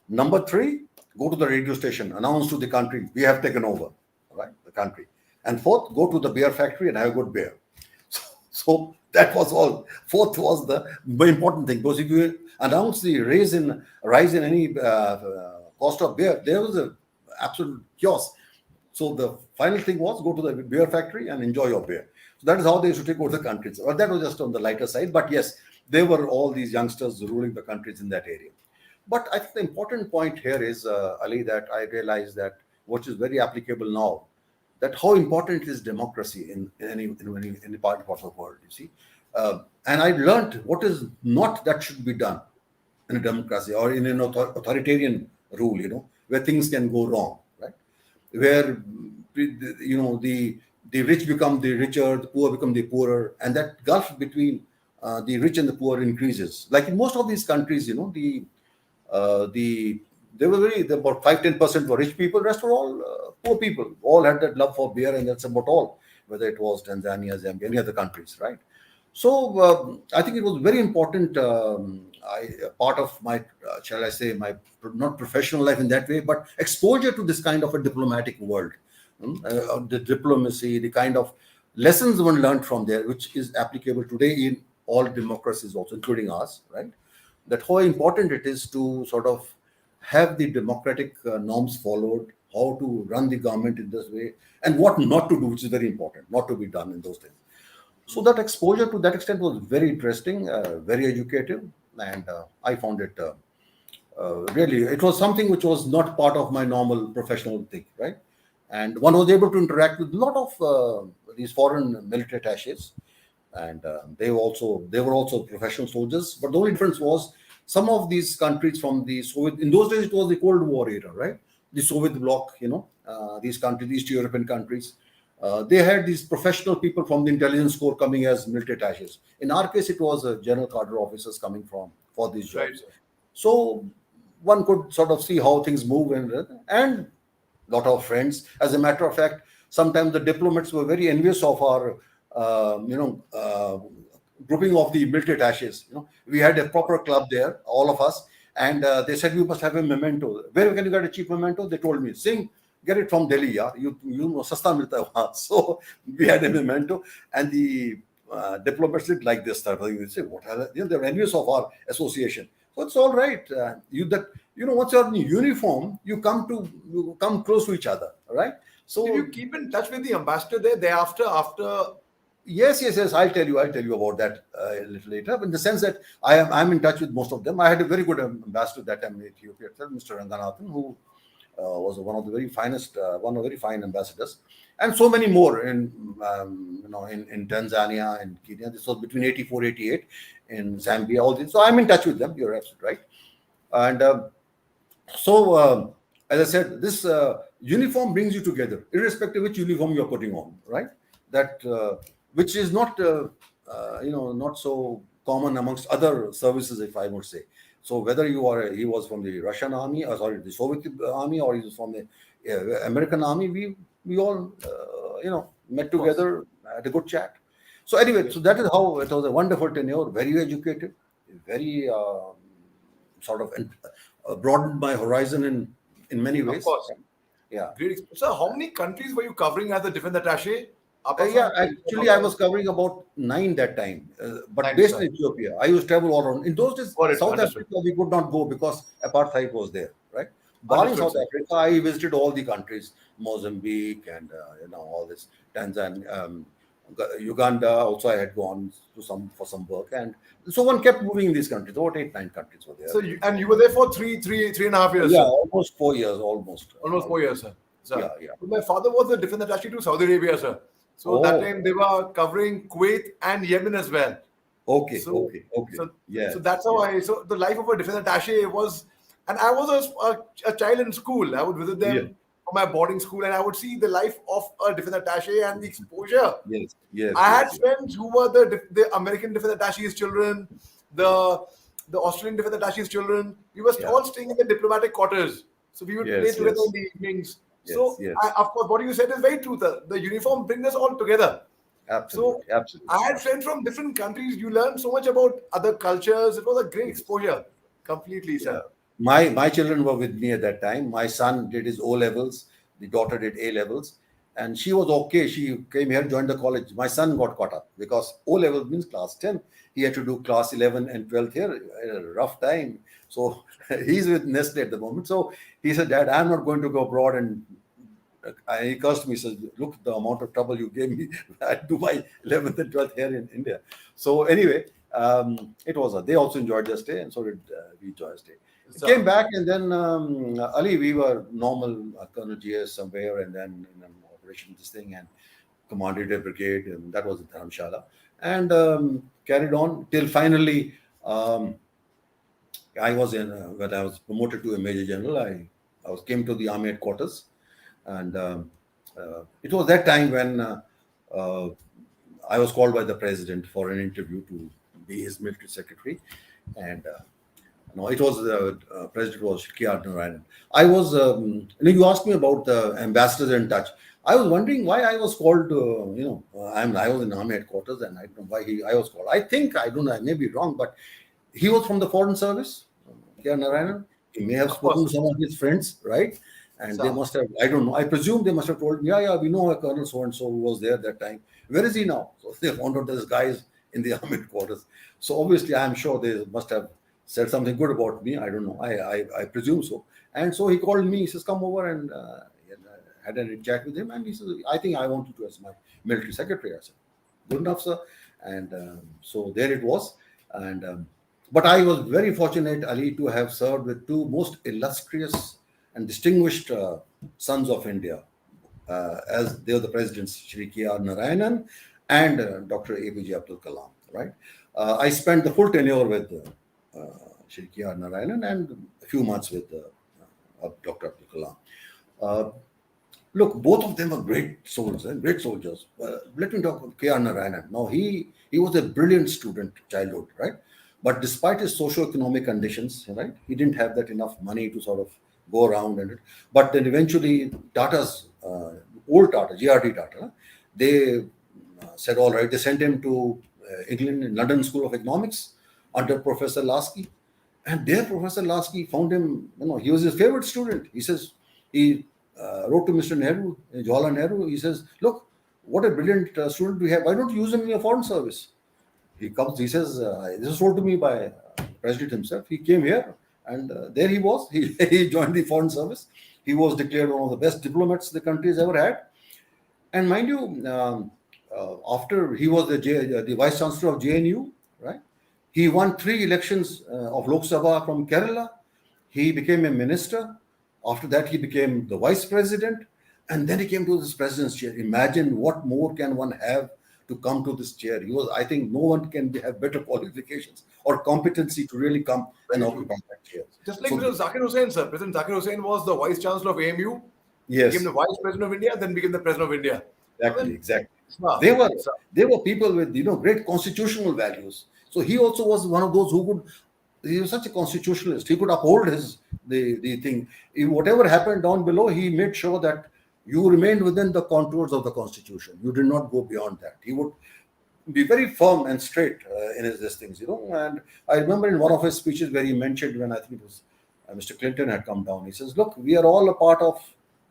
Number 3, go to the radio station, announce to the country, we have taken over, right, the country. And 4th, go to the beer factory and have a good beer. So that was all. 4th was the very important thing, because if you announce the rise in any cost of beer, there was an absolute chaos. So the final thing was, go to the beer factory and enjoy your beer. So that is how they used to take over the countries. Well, that was just on the lighter side. But yes, there were all these youngsters ruling the countries in that area. But I think the important point here is, Ali, that I realize that what is very applicable now, that how important is democracy in any part of the world, you see. And I learned what is not that should be done in a democracy or in an authoritarian rule, where things can go wrong, right? Where, the rich become the richer, the poor become the poorer, and that gulf between the rich and the poor increases. Like in most of these countries, they were about 5-10% were rich people, rest were all poor people. All had that love for beer, and that's about all, whether it was Tanzania, Zambia, any other countries, right? So I think it was very important, part of my, shall I say, my not professional life in that way, but exposure to this kind of a diplomatic world, the diplomacy, the kind of lessons one learned from there, which is applicable today in all democracies also, including ours, right? That how important it is to sort of have the democratic norms followed, how to run the government in this way, and what not to do, which is very important, not to be done in those things. So that exposure to that extent was very interesting, very educative, and I found it really, it was something which was not part of my normal professional thing, right? And one was able to interact with a lot of these foreign military attachés, and they were also professional soldiers. But the only difference was some of these countries from the Soviet, in those days it was the Cold War era, right? The Soviet bloc, these countries, East European countries, they had these professional people from the intelligence corps coming as military attachés. In our case, it was general cadre officers coming for these jobs. Right. So one could sort of see how things move, and lot of friends. As a matter of fact, sometimes the diplomats were very envious of our, grouping of the military attachés. We had a proper club there, all of us, and they said, you must have a memento. Where can you get a cheap memento? They told me, Singh, get it from Delhi, yaar. You know, sasta milta hai wahan. So we had a memento, and the diplomats did like this stuff. They say, what are they? They're envious of our association. So it's all right. Once you're in uniform, you come close to each other, right? So
did you keep in touch with the ambassador there thereafter?
yes. I'll tell you about that a little later. In the sense that I'm in touch with most of them. I had a very good ambassador that time in Ethiopia, Mr. Ranganathan, who was one of the very finest, one of the very fine ambassadors, and so many more in Tanzania and Kenya. This was between 84, 88 in Zambia. All this. So I'm in touch with them. You're absolutely right. And as I said, this uniform brings you together, irrespective of which uniform you're putting on, right? That which is not not so common amongst other services, if I would say. So whether he was from the Russian army, or sorry, the Soviet army, or he was from the American army, we all met together, had a good chat. So anyway, so that is how it was a wonderful tenure, very educated, very sort of broadened my horizon in many ways.
Of course.
Yeah.
Great. So how many countries were you covering as a defense attaché?
Actually, I was covering about 9 that time, but
9,
based
sir.
in Ethiopia. I used to travel all around. In those days,
Got it,
South
understood.
Africa, we could not go because apartheid was there, right? Barring
Understood,
South
sir.
Africa, I visited all the countries, Mozambique and all this, Tanzania, Uganda. Also, I had gone to for some work, and so one kept moving in these countries. About 8, 9 countries were there.
So you were there for three and a half years.
Yeah,
Sir.
almost 4 years, almost
4 years, sir.
Yeah.
So my father was the defense attaché to Saudi Arabia, sir. So that time they were covering Kuwait and Yemen as well.
Okay.
So
Yeah.
So that's how so the life of a defense attaché was, and I was a child in school. I would visit them for my boarding school, and I would see the life of a defense attaché and the exposure.
Yes.
I had friends who were the American defense attaché's children, the Australian defense attaché's children. We were all staying in the diplomatic quarters, so we would play together in the evenings. Of course, what you said is very true. The uniform brings us all together.
Absolutely.
I had friends from different countries. You learn so much about other cultures. It was a great exposure. Completely, sir.
My children were with me at that time. My son did his O levels. The daughter did A levels, and she was okay. She came here, joined the college. My son got caught up because O level means class 10. He had to do class 11 and 12th here. A rough time. So he's with Nestle at the moment. So he said, "Dad, I'm not going to go abroad." And he cursed me. He says, "Look, the amount of trouble you gave me. I do my 11th and 12th here in India." So anyway, it was. They also enjoyed their stay, and so did we enjoyed stay. Came back, and then Ali, we were normal Colonel GS somewhere, and then in an operation this thing, and commanded a brigade, and that was in Dharamshala, and carried on till finally. I was when I was promoted to a major general. I came to the army headquarters, and it was that time when I was called by the president for an interview to be his military secretary, and it was the president was K.R. Narayanan. I was you asked me about the ambassadors in touch. I was wondering why I was called. I was in army headquarters, and I don't know why I was called. I think I don't know. I may be wrong, but he was from the foreign service. K.R. Narayanan. He may have spoken to some of his friends, right? And they must have, I don't know, I presume they must have told me, we know a Colonel so-and-so who was there that time. Where is he now? So they found out this guy is in the army headquarters. So obviously, I'm sure they must have said something good about me. I don't know. I presume so. And so he called me. He says, "Come over," and had a chat with him. And he says, "I think I want you to as my military secretary." I said, "Good enough, sir." And so there it was. And but I was very fortunate, Ali, to have served with two most illustrious and distinguished sons of India, as they were the presidents, Shri K.R. Narayanan and Dr. APJ Abdul Kalam, right? I spent the full tenure with Shri K.R. Narayanan and a few months with Dr. Abdul Kalam. Look, both of them were great soldiers. Let me talk about K.R. Narayanan. Now, he was a brilliant student, childhood, right? But despite his socio-economic conditions, right, he didn't have that enough money to sort of go around and but then eventually Tata's old Tata, GRD Tata, they said, all right, they sent him to England, in London School of Economics under Professor Lasky, and there Professor Lasky found him, he was his favorite student. He says, he wrote to Mr. Nehru, Jawaharlal Nehru, he says, "Look, what a brilliant student we have. Why don't you use him in your foreign service?" He comes, he says, this was told to me by the president himself. He came here, and there he was. He joined the foreign service. He was declared one of the best diplomats the country has ever had. And mind you, after he was the vice chancellor of JNU, right? He won 3 elections of Lok Sabha from Kerala. He became a minister. After that, he became the vice president, and then he came to this president's chair. Imagine what more can one have to come to this chair. He was, I think, no one can have better qualifications or competency to really come and occupy that chair.
Just like
So,
Mr. Zakir Hussain, sir. President Zakir Hussain was the Vice Chancellor of AMU,
yes,
became the Vice President of India, then became the President of India.
exactly.
Sir,
They were people with great constitutional values. So he also was one of those who could. He was such a constitutionalist. He could uphold the thing. Whatever happened down below, he made sure that you remained within the contours of the constitution. You did not go beyond that. He would be very firm and straight in these things. And I remember in one of his speeches where he mentioned, when I think it was Mr. Clinton had come down, he says, "Look, we are all a part of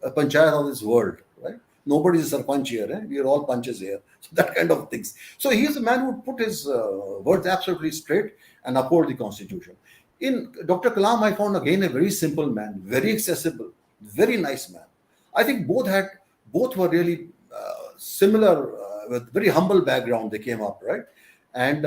a panchayat of this world, right? Nobody is a sarpanch here. Eh? We are all punches here." So that kind of things. So he is a man who would put his words absolutely straight and uphold the constitution. In Dr. Kalam, I found again a very simple man, very accessible, very nice man. I think both were really similar, with very humble background. They came up, right, and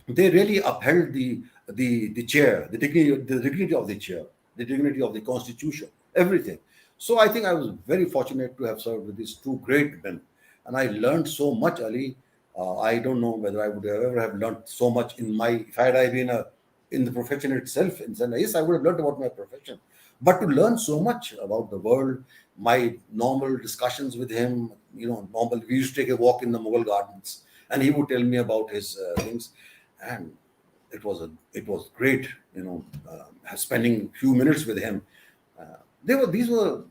they really upheld the chair, the dignity of the chair, the dignity of the constitution, everything. So I think I was very fortunate to have served with these two great men, and I learned so much, Ali. I don't know whether I would ever have learned so much if I had been in the profession itself. Yes, I would have learned about my profession, but to learn so much about the world, my normal discussions with him, we used to take a walk in the Mughal gardens, and he would tell me about his things, and it was great, spending a few minutes with him. These were,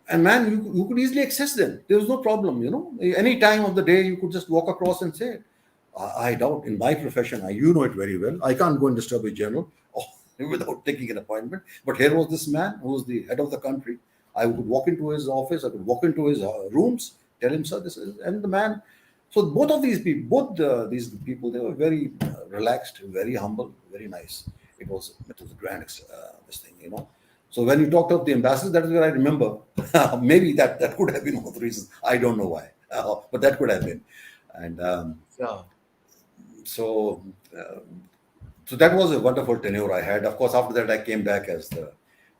and man, you could easily access them. There was no problem, Any time of the day, you could just walk across and say, I doubt in my profession, you know it very well, I can't go and disturb a general without taking an appointment. But here was this man who was the head of the country. I could walk into his office, I could walk into his rooms, tell him, "Sir, this is," and the man. So both these people, they were very relaxed, very humble, very nice. It was a grand this thing, So when you talked of the ambassadors, that is where I remember. Maybe that could have been one of the reasons. I don't know why, but that could have been. And
yeah.
so that was a wonderful tenure I had. Of course, after that, I came back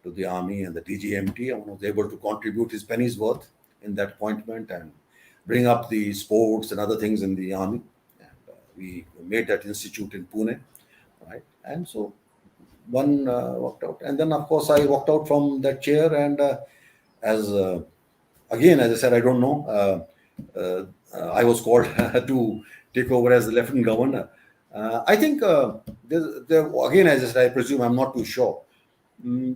to the army and the DGMT. I was able to contribute his penny's worth in that appointment and bring up the sports and other things in the army. And we made that institute in Pune, right? And so one walked out, and then of course I walked out from that chair, and again, as I said, I don't know. I was called to take over as the Lieutenant Governor. I think there again, as I said, I presume, I'm not too sure.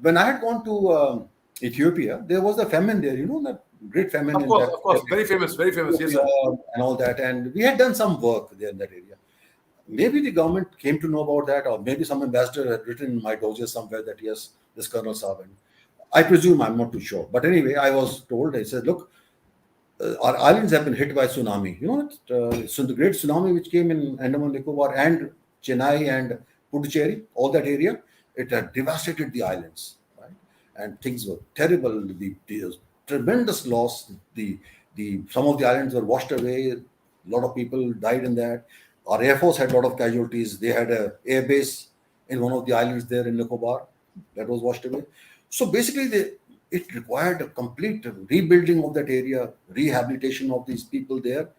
When I had gone to Ethiopia, there was a famine there. That great famine.
Of course, very famous, yes, sir.
And all that, and we had done some work there in that area. Maybe the government came to know about that, or maybe some ambassador had written in my dossier somewhere that yes, this Colonel Saab. I presume, I'm not too sure. But anyway, I was told, I said, look, our islands have been hit by tsunami. So the great tsunami which came in Andaman Nicobar and Chennai and Puducherry, all that area, it had devastated the islands, right? And things were terrible. The tremendous loss. Some of the islands were washed away. A lot of people died in that. Our Air Force had a lot of casualties. They had an air base in one of the islands there in Nicobar that was washed away. So basically, it required a complete rebuilding of that area, rehabilitation of these people there.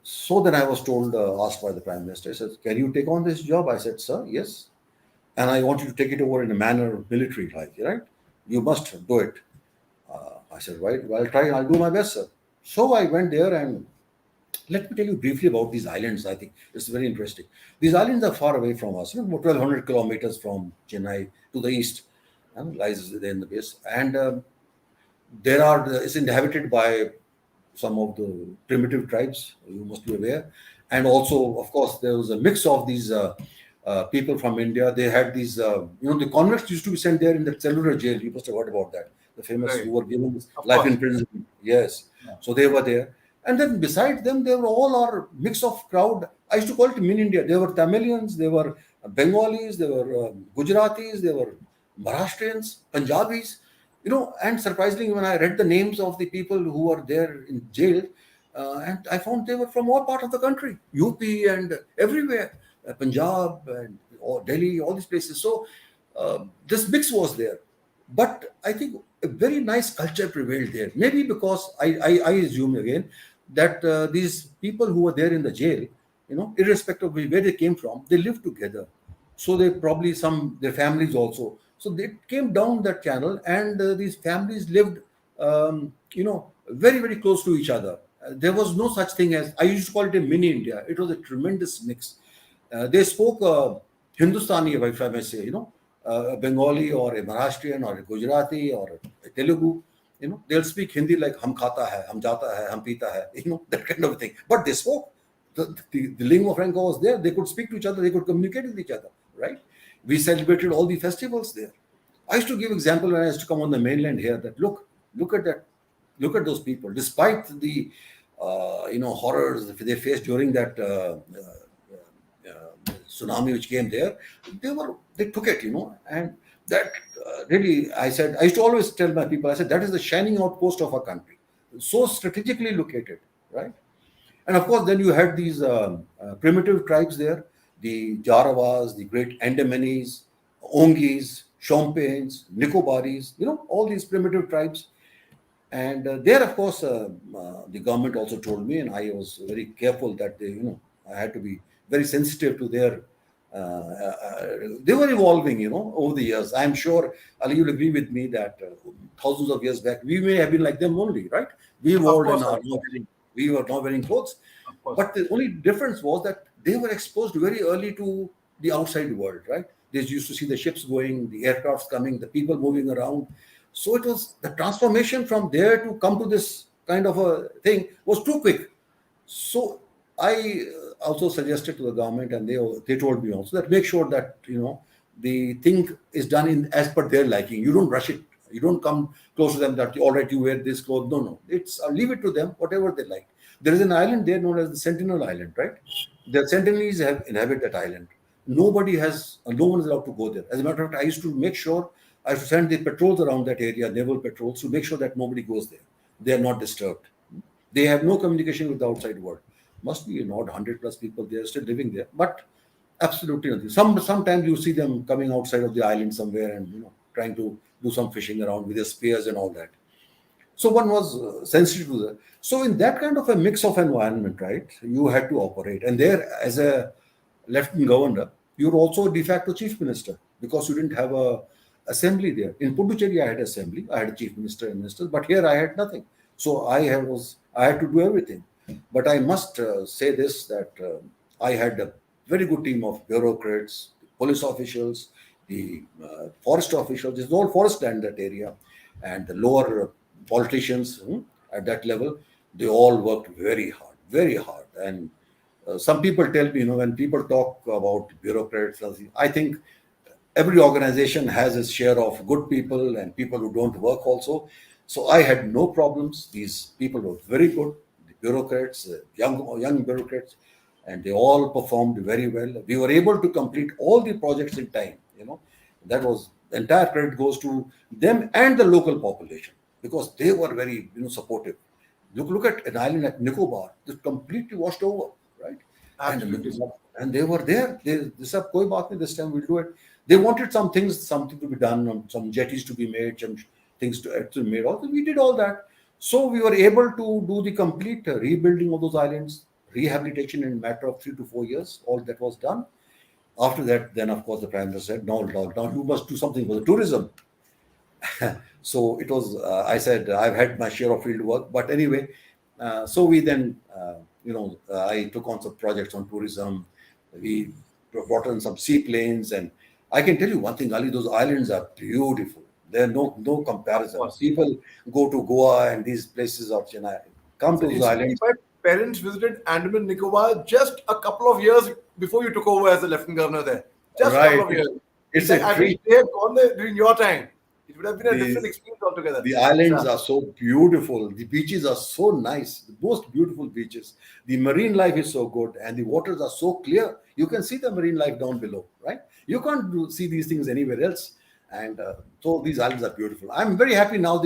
So then I was told, asked by the Prime Minister, he said, "Can you take on this job?" I said, "Sir, yes. And I want you to take it over in a manner military, like, right? You must do it." I said, "Right, well, I'll try. I'll do my best, sir." So I went there, and let me tell you briefly about these islands. I think it's very interesting. These islands are far away from us, about 1,200 kilometers from Chennai to the east, and lies there in the base. And it's inhabited by some of the primitive tribes, you must be aware. And also, of course, there was a mix of these people from India. They had these, the convicts used to be sent there in the cellular jail. You must have heard about that. The famous who were given life in prison. Yes. Yeah. So they were there. And then beside them, they were all our mix of crowd. I used to call it Min India. They were Tamilians, they were Bengalis, they were Gujaratis, they were Maharashtrians, Punjabis. And surprisingly, when I read the names of the people who were there in jail, and I found they were from all part of the country, UP and everywhere, Punjab and or Delhi, all these places. So this mix was there, but I think a very nice culture prevailed there. Maybe because I assume again that these people who were there in the jail, irrespective of where they came from, they lived together. So they probably their families also. So they came down that channel, and these families lived, very very close to each other. There was no such thing as, I used to call it a mini India. It was a tremendous mix. They spoke Hindustani, if I may say, a Bengali or a Maharashtrian or a Gujarati or a Telugu. They'll speak Hindi like hum khata hai, hum jata hai, hum pita hai, that kind of thing. But they spoke. The lingua franca was there. They could speak to each other. They could communicate with each other, right? We celebrated all the festivals there. I used to give example when I used to come on the mainland here that look at that, look at those people. Despite the horrors they faced during that tsunami which came there, they took it, and that really, I used to always tell my people, I said that is the shining outpost of our country, so strategically located, right? And of course, then you had these primitive tribes there, the Jarawas, the great Andamanis, Ongis, Champanes, Nicobaris, all these primitive tribes. And there, of course, the government also told me, and I was very careful that I had to be very sensitive to their. They were evolving, over the years. I'm sure Ali, you'll agree with me that thousands of years back, we may have been like them only, right? We evolved and we were not wearing clothes. But the only difference was that they were exposed very early to the outside world, right? They used to see the ships going, the aircrafts coming, the people moving around. So it was the transformation from there to come to this kind of a thing was too quick. So I also suggested to the government, and they told me also that make sure that the thing is done as per their liking. You don't rush it. You don't come close to them that all right, you wear this clothes. No. It's leave it to them, whatever they like. There is an island there known as the Sentinel Island, right? The Sentinels inhabit that island. No one is allowed to go there. As a matter of fact, I used to send the patrols around that area, naval patrols, to make sure that nobody goes there. They are not disturbed. They have no communication with the outside world. Must be 100 plus people. They are still living there, but absolutely nothing. Sometimes you see them coming outside of the island somewhere and trying to do some fishing around with their spears and all that. So one was sensitive to that. So in that kind of a mix of environment, right, you had to operate. And there, as a Lieutenant Governor, you were also de facto Chief Minister because you didn't have a assembly there. In Puducherry, I had assembly. I had a Chief Minister and ministers, but here I had nothing. So I had to do everything. But I must say this, that I had a very good team of bureaucrats, police officials, the forest officials. This is all forest land, that area, and the lower politicians at that level. They all worked very hard. And some people tell me, when people talk about bureaucrats, I think every organization has its share of good people and people who don't work also. So I had no problems. These people were very good. The bureaucrats, young bureaucrats, and they all performed very well. We were able to complete all the projects in time. That was, the entire credit goes to them and the local population because they were very supportive. Look at an island like Nicobar, just completely washed over, right? And they were there. They said, "Koi baat nahi, this time we'll do it." They wanted something to be done, some jetties to be made, some things to be made. Also, we did all that. So we were able to do the complete rebuilding of those islands, rehabilitation in a matter of 3 to 4 years. All that was done. After that, then of course the Prime Minister said, "No, now you must do something for the tourism." So it was. I said I've had my share of field work, but anyway, so we then, I took on some projects on tourism. We brought in some seaplanes, and I can tell you one thing, Ali, those islands are beautiful. There are no comparison. People go to Goa and these places of Chennai, come to those islands.
My parents visited Andaman and Nicobar just a couple of years before you took over as the Lieutenant Governor there. Just a couple of years.
It's a
I wish they had gone there during your time. It would have been a different experience altogether.
The islands are so beautiful. The beaches are so nice. The most beautiful beaches. The marine life is so good, and the waters are so clear. You can see the marine life down below, right? You can't see these things anywhere else. And so these islands are beautiful. I'm very happy now.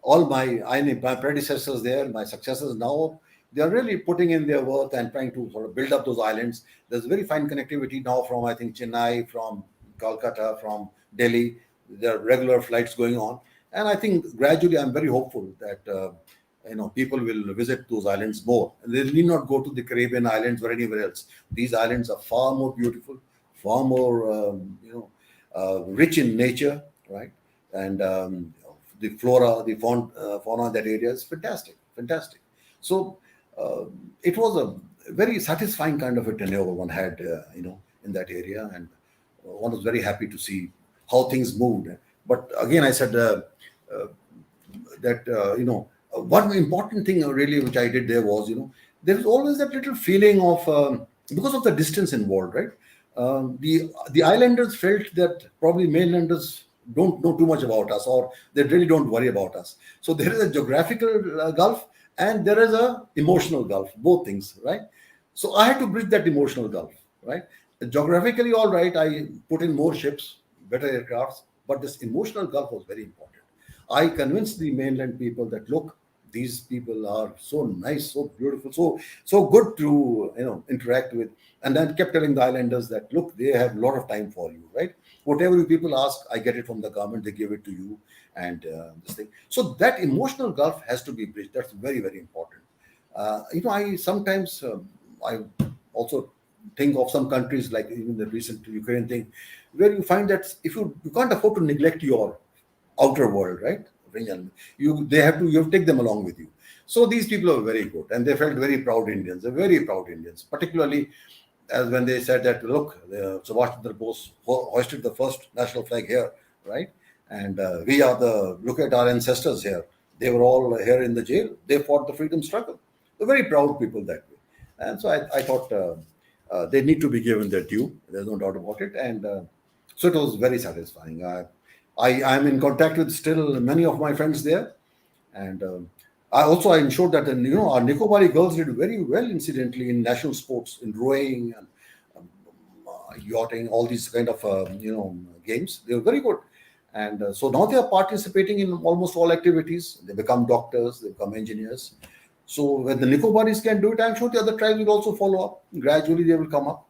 All my predecessors there, my successors now, they are really putting in their work and trying to sort of build up those islands. There's very fine connectivity now from, I think, Chennai, from Calcutta, from Delhi. There are regular flights going on, and I think gradually I'm very hopeful that people will visit those islands more. And they need not go to the Caribbean islands or anywhere else. These islands are far more beautiful, far more rich in nature, right? And the flora, the fauna in that area is fantastic, fantastic. So it was a very satisfying kind of a tenure one had, in that area, and one was very happy to see how things moved. But again, I said that one important thing really which I did there was, there is always that little feeling of because of the distance involved, right? The islanders felt that probably mainlanders don't know too much about us, or they really don't worry about us. So there is a geographical gulf and there is a emotional gulf, both things, right? So I had to bridge that emotional gulf, right? Geographically, all right, I put in more ships, better aircrafts, but this emotional gulf was very important. I convinced the mainland people that, look, these people are so nice, so beautiful, so good to interact with, and then kept telling the islanders that, look, they have a lot of time for you, right? Whatever you people ask, I get it from the government, they give it to you, and this thing. So that emotional gulf has to be bridged. That's very, very important. I sometimes I also think of some countries like even the recent Ukraine thing, where you find that if you can't afford to neglect your outer world, right? You have to take them along with you. So these people are very good, and they felt very proud Indians. They're very proud Indians, particularly as when they said that, look, Subhash Chandra Bose hoisted the first national flag here, right? And look at our ancestors here. They were all here in the jail. They fought the freedom struggle. They're very proud people that way. And so I thought they need to be given their due. There's no doubt about it. And so it was very satisfying. I'm in contact with still many of my friends there. And I ensured that our Nicobari girls did very well, incidentally, in national sports, in rowing and yachting, all these kind of games. They were very good, and so now they are participating in almost all activities. They become doctors, they become engineers. So when the Nicobaris can do it, I'm sure the other tribes will also follow up. Gradually, they will come up.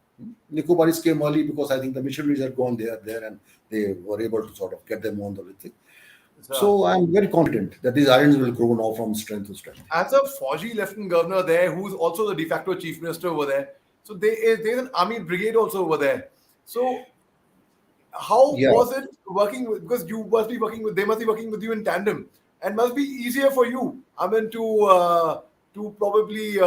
Nicobaris came early because I think the missionaries had gone there, and they were able to sort of get them on the thing. So I'm very confident that these islands will grow now from strength to strength.
As a Fauji Lieutenant Governor there, who's also the de facto Chief Minister over there, so there's an army brigade also over there. So how was it working with? Because you must be working with, they must be working with you in tandem, and must be easier for you. I mean, to probably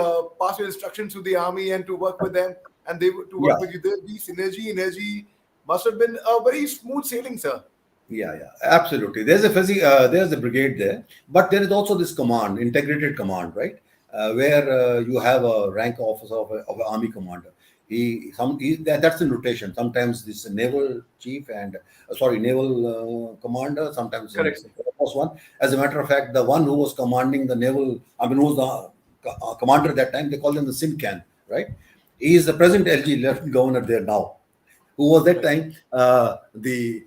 pass your instructions to the army and to work with them, and they to work with you. The synergy, energy must have been a very smooth sailing, sir.
Yeah, absolutely. There's a brigade there, but there is also this command, integrated command, right? Where you have a rank officer of an army commander. That's in rotation. Sometimes this is a naval chief and naval commander. Sometimes
Correct.
The first one. As a matter of fact, the one who was commanding the naval, who was the commander at that time, they call him the Simcan, right? He is the present Lt.Governor there now, who was that time the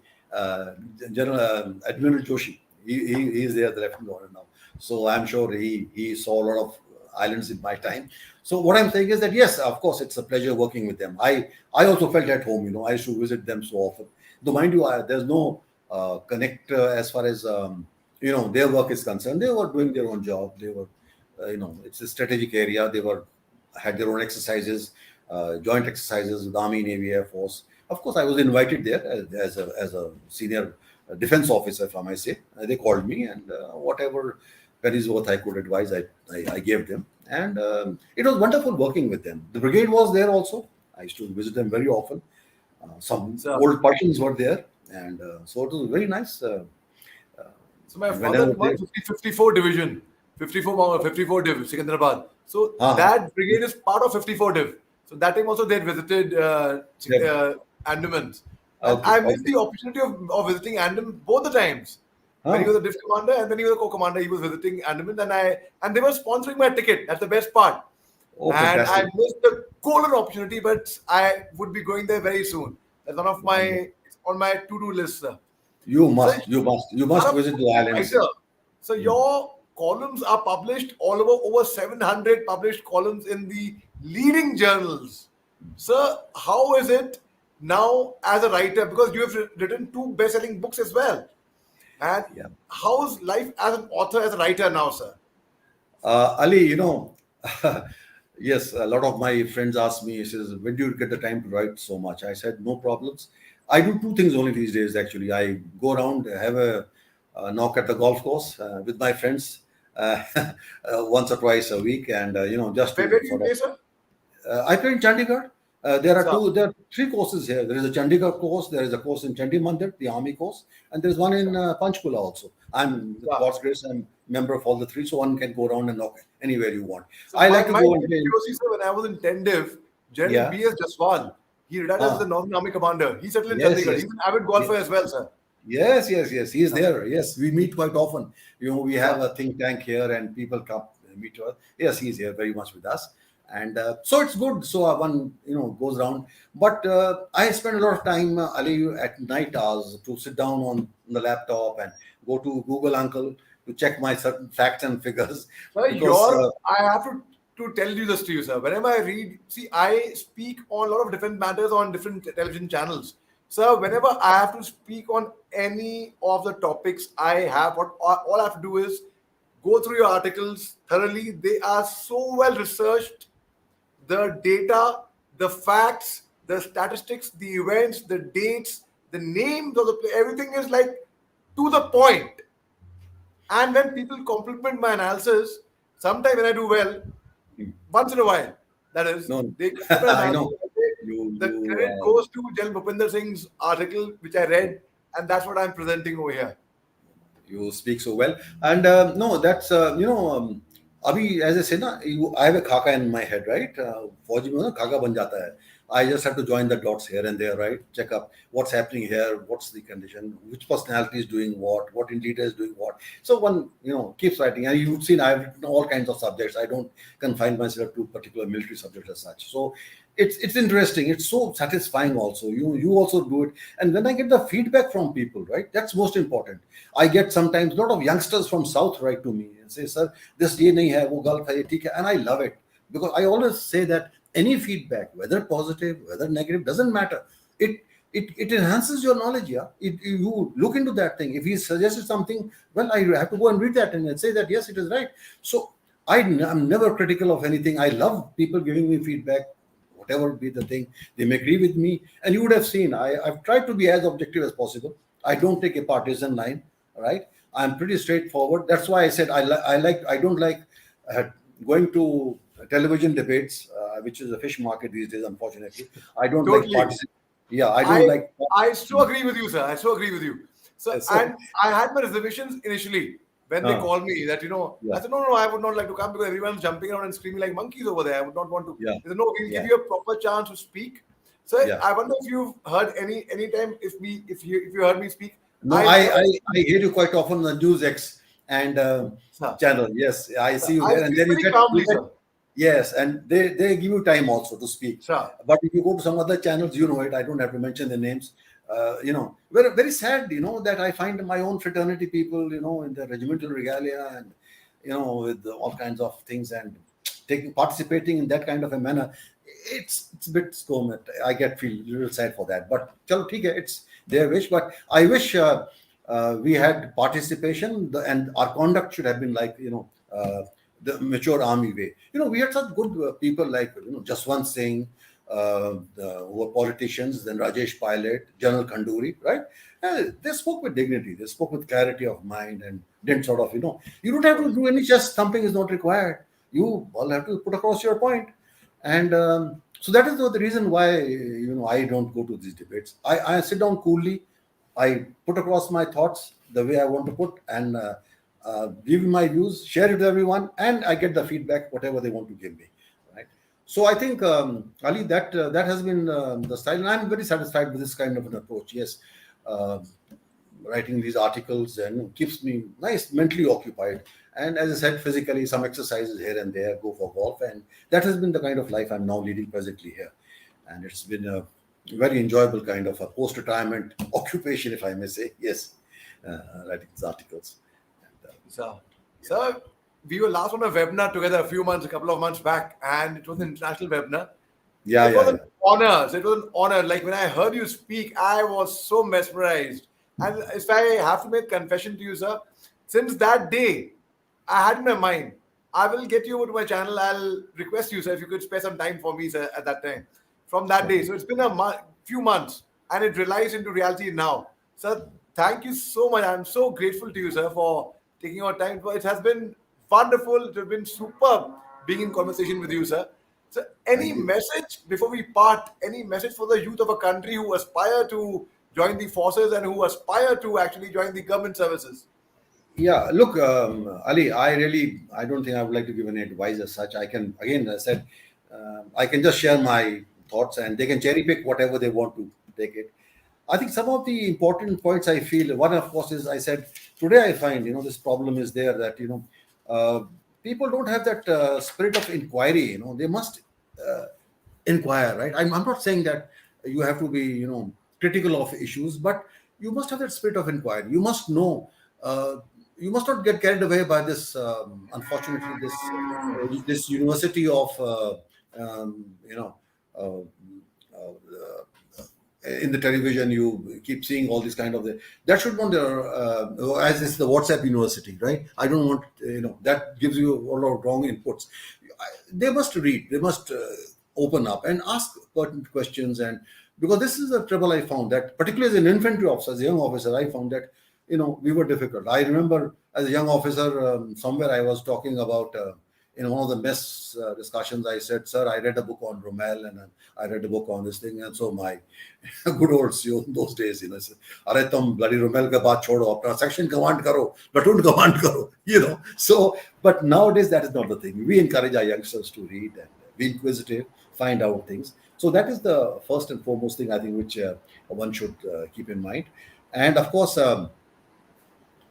General Admiral Joshi. He is there, the Lieutenant Governor now. So I'm sure he saw a lot of islands in my time. So what I'm saying is that yes, of course, it's a pleasure working with them. I also felt at home. I used to visit them so often. Though mind you, there's no connect as far as their work is concerned. They were doing their own job. They were it's a strategic area. They had their own exercises, joint exercises with Army, Navy, Air Force. Of course, I was invited there as a senior defense officer, if I may say. They called me, and whatever pennies worth I could advise, I gave them. And it was wonderful working with them. The brigade was there also. I used to visit them very often. Some old Persians were there, and so it was very nice.
So my father commanded 54 Division, 54 Div, Secunderabad. So that brigade is part of 54 Div. So that time also they had visited Andaman. I missed the opportunity of visiting Andaman both the times. When he was a div commander and then he was a co-commander, he was visiting Andaman, and they were sponsoring my ticket. That's the best part. And I missed the golden opportunity, but I would be going there very soon. That's one of my on my to-do list, sir. So
You
are
must
a
visit the islands.
writer. So your columns are published all over 700 published columns in the leading journals. Sir, how is it now as a writer? Because you have written two best-selling books as well. And
Yeah.
how's life as an author, as a writer now, sir?
Ali, yes, a lot of my friends ask me, he says, when do you get the time to write so much? I said, no problems. I do two things only these days, actually. I go around, have a knock at the golf course with my friends once or twice a week, and, just
Where
to
do you
sort of
play, sir?
I play in Chandigarh.
Sir,
There are three courses here. There is a Chandigarh course, there is a course in Chandi Mandir, the army course, and there is one in Panchkula also. With
sir.
God's grace, I'm member of all the three, so one can go around and knock anywhere you want.
So
I like to
my
go and play.
POC, sir, when I was in Tendiv, General
Yeah.
B.S. Jaswal, he retired as the
Ah,
Northern Army Commander. He settled in
yes,
Chandigarh.
yes.
He's an avid
Ye-
golfer as well, sir.
Yes. He is there. Yes, we meet quite often. We
Sir,
have a think tank here, and people come meet us. Yes, he's here very much with us, and so it's good. So one goes around, but I spend a lot of time, Ali, at night hours to sit down on the laptop and go to Google Uncle to check my certain facts and figures
sir,
because
I have to tell you this to you, sir. Whenever I read, see, I speak on a lot of different matters on different television channels. Sir, whenever I have to speak on any of the topics I have, all I have to do is go through your articles thoroughly. They are so well researched. The data, the facts, the statistics, the events, the dates, the names of the play, everything is like to the point. And when people compliment my analysis, sometimes when I do well, once in a while, that is,
no,
they compliment
I
analysis.
know
And the
you.
credit goes to General Bhopinder Singh's article, which I read, and that's what I'm presenting over here.
You speak so well, and no, that's Abhi, as I say, na, I have a khaka in my head, right? फौजी में ना khaka बन जाता है. I just have to join the dots here and there, right? Check up what's happening here, what's the condition, which personality is doing what in detail is doing what. So one, keeps writing. And you've seen I've written all kinds of subjects. I don't confine myself to particular military subjects as such. So it's interesting. It's so satisfying also. You also do it. And when I get the feedback from people, right? That's most important. I get sometimes a lot of youngsters from South write to me and say, sir, this ye nahi hai, wo galat hai, ye theek hai. And I love it because I always say that any feedback, whether positive, whether negative, doesn't matter. It enhances your knowledge. Yeah, you look into that thing. If he suggested something, well, I have to go and read that and say that yes, it is right. So I'm never critical of anything. I love people giving me feedback, whatever be the thing. They may agree with me, and you would have seen I've tried to be as objective as possible. I don't take a partisan line. Right? I'm pretty straightforward. That's why I said I don't like uh, going to television debates, which is a fish market these days. Unfortunately, I don't like
Totally.
participate. Yeah, I don't
I
like.
I so agree with you, sir. I so agree with you. So
So
and I had my reservations initially when they
uh,
called me that
yeah,
I said no, I would not like to come because everyone's jumping around and screaming like monkeys over there. I would not want to.
yeah,
They said, no, we'll give
yeah,
you a proper chance to speak. So
yeah.
I wonder if you've heard any time if you heard me speak.
No,
I
I hear you quite often on the News X and
sir,
channel. Yes, I
sir,
see you
I
there, and
speak
then
very calmly,
you get
sir.
yes, and they give you time also to speak.
Sir,
But if you go to some other channels, you know it. I don't have to mention the names. Very very sad. That I find my own fraternity people, in the regimental regalia and with all kinds of things and participating in that kind of a manner. It's a bit scorned. I feel a little sad for that. But chalo, theek hai, it's their wish. But I wish we had participation and our conduct should have been like the mature army way. We had such good people like Jaswant Singh, who were politicians, then Rajesh Pilot, General Khanduri, right? They spoke with dignity, they spoke with clarity of mind and didn't sort of, you don't have to do any chest thumping is not required. You all have to put across your point. And so that is the reason why, I don't go to these debates. I sit down coolly, I put across my thoughts the way I want to put and give my views, share it with everyone, and I get the feedback, whatever they want to give me. Right. So I think, Ali, that has been the style, and I'm very satisfied with this kind of an approach. Yes, uh, writing these articles and keeps me nice mentally occupied. And as I said, physically, some exercises here and there, go for golf, and that has been the kind of life I'm now leading presently here. And it's been a very enjoyable kind of a post-retirement occupation, if I may say. Yes. writing these articles. And,
Sir, we were last on a webinar together a couple of months back, and it was an international webinar.
yeah,
It
yeah,
was an
yeah.
honor. So it was an honor. Like when I heard you speak, I was so mesmerized. And if I have to make confession to you, sir, since that day, I had in my mind, I will get you over to my channel. I'll request you, sir, if you could spare some time for me, sir, at that time. From that day. So it's been a few months, and it realized into reality now. Sir, thank you so much. I'm so grateful to you, sir, for taking your time. It has been wonderful. It has been superb being in conversation with you, sir. So, any
Thank you.
message before we part? Any message for the youth of a country who aspire to join the forces and who aspire to actually join the government services?
Yeah, look, Ali, I don't think I would like to give any advice as such. I can, again, as I said, I can just share my thoughts and they can cherry pick whatever they want to take it. I think some of the important points I feel, one of course is I said, today I find, this problem is there that, people don't have that spirit of inquiry, they must inquire, right? I'm not saying that you have to be, critical of issues, but you must have that spirit of inquiry. You must know, you must not get carried away by this, unfortunately, this university of, you know, uh, in the television you keep seeing all these kind of that should not as is the WhatsApp university, right? I don't want that gives you a lot of wrong inputs. They must read, they must open up and ask pertinent questions. And because this is the trouble I found, that particularly as an infantry officer, as a young officer, I found that we were difficult. I remember as a young officer, somewhere I was talking about in one of the mess discussions, I said, "Sir, I read a book on Rommel and I read a book on this thing." And so my good old CEO in those days, said, "Arey tum bloody Rommel ka baat chodo, apna section command karo, platoon command karo." So, but nowadays that is not the thing. We encourage our youngsters to read and be inquisitive, find out things. So that is the first and foremost thing I think which one should keep in mind. And of course, as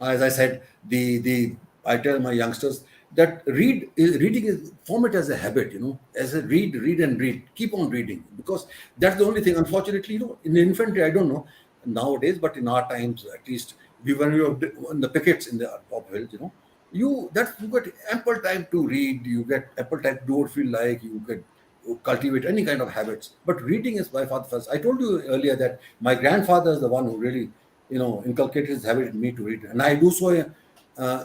I said, the I tell my youngsters that reading is form it as a habit, as a read and read, keep on reading, because that's the only thing. Unfortunately, in the infantry, I don't know nowadays, but in our times at least, when we were in the pickets in the top hills, you get ample time to read, you get ample time to do what you feel like, you can cultivate any kind of habits. But reading is by far the first. I told you earlier that my grandfather is the one who really inculcated his habit in me to read, and I do so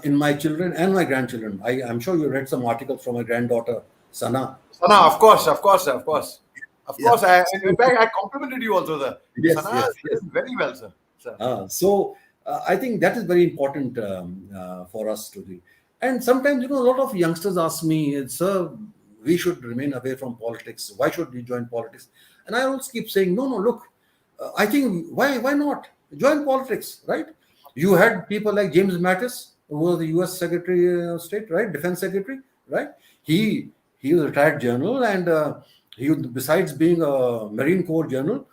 in my children and my grandchildren. I'm sure you read some articles from my granddaughter Sana.
Sana, of course, of course, sir, of course. Of
Yeah.
course. In fact, I complimented you also, sir.
Yes,
Sana
yes,
did
yes.
very well, sir.
So I think that is very important for us to do. And sometimes, a lot of youngsters ask me, "Sir, we should remain away from politics. Why should we join politics?" And I always keep saying, no, look, I think why not join politics, right? You had people like James Mattis, who was the U.S. Secretary of State, right, Defense Secretary, right? He was a retired general, and besides being a Marine Corps general,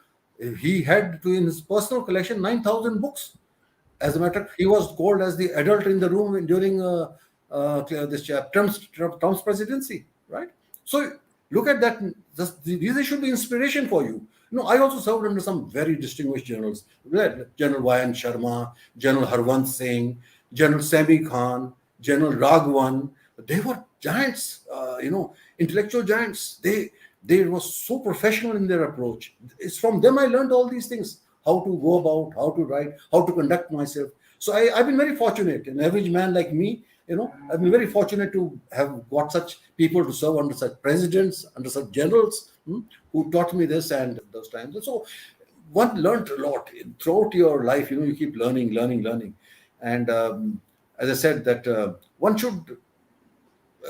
he had in his personal collection 9,000 books. As a matter of fact, he was called as the adult in the room during Trump's presidency, right? So look at that. These should be inspiration for you. I also served under some very distinguished generals, General Y.N. Sharma, General Harwant Singh, General Sami Khan, General Raghavan. They were giants, intellectual giants. They were so professional in their approach. It's from them I learned all these things: how to go about, how to write, how to conduct myself. So I've been very fortunate. An average man like me, I've been very fortunate to have got such people to serve under such presidents, under such generals who taught me this and those times. And so one learned a lot throughout your life. You keep learning. And as I said, that one should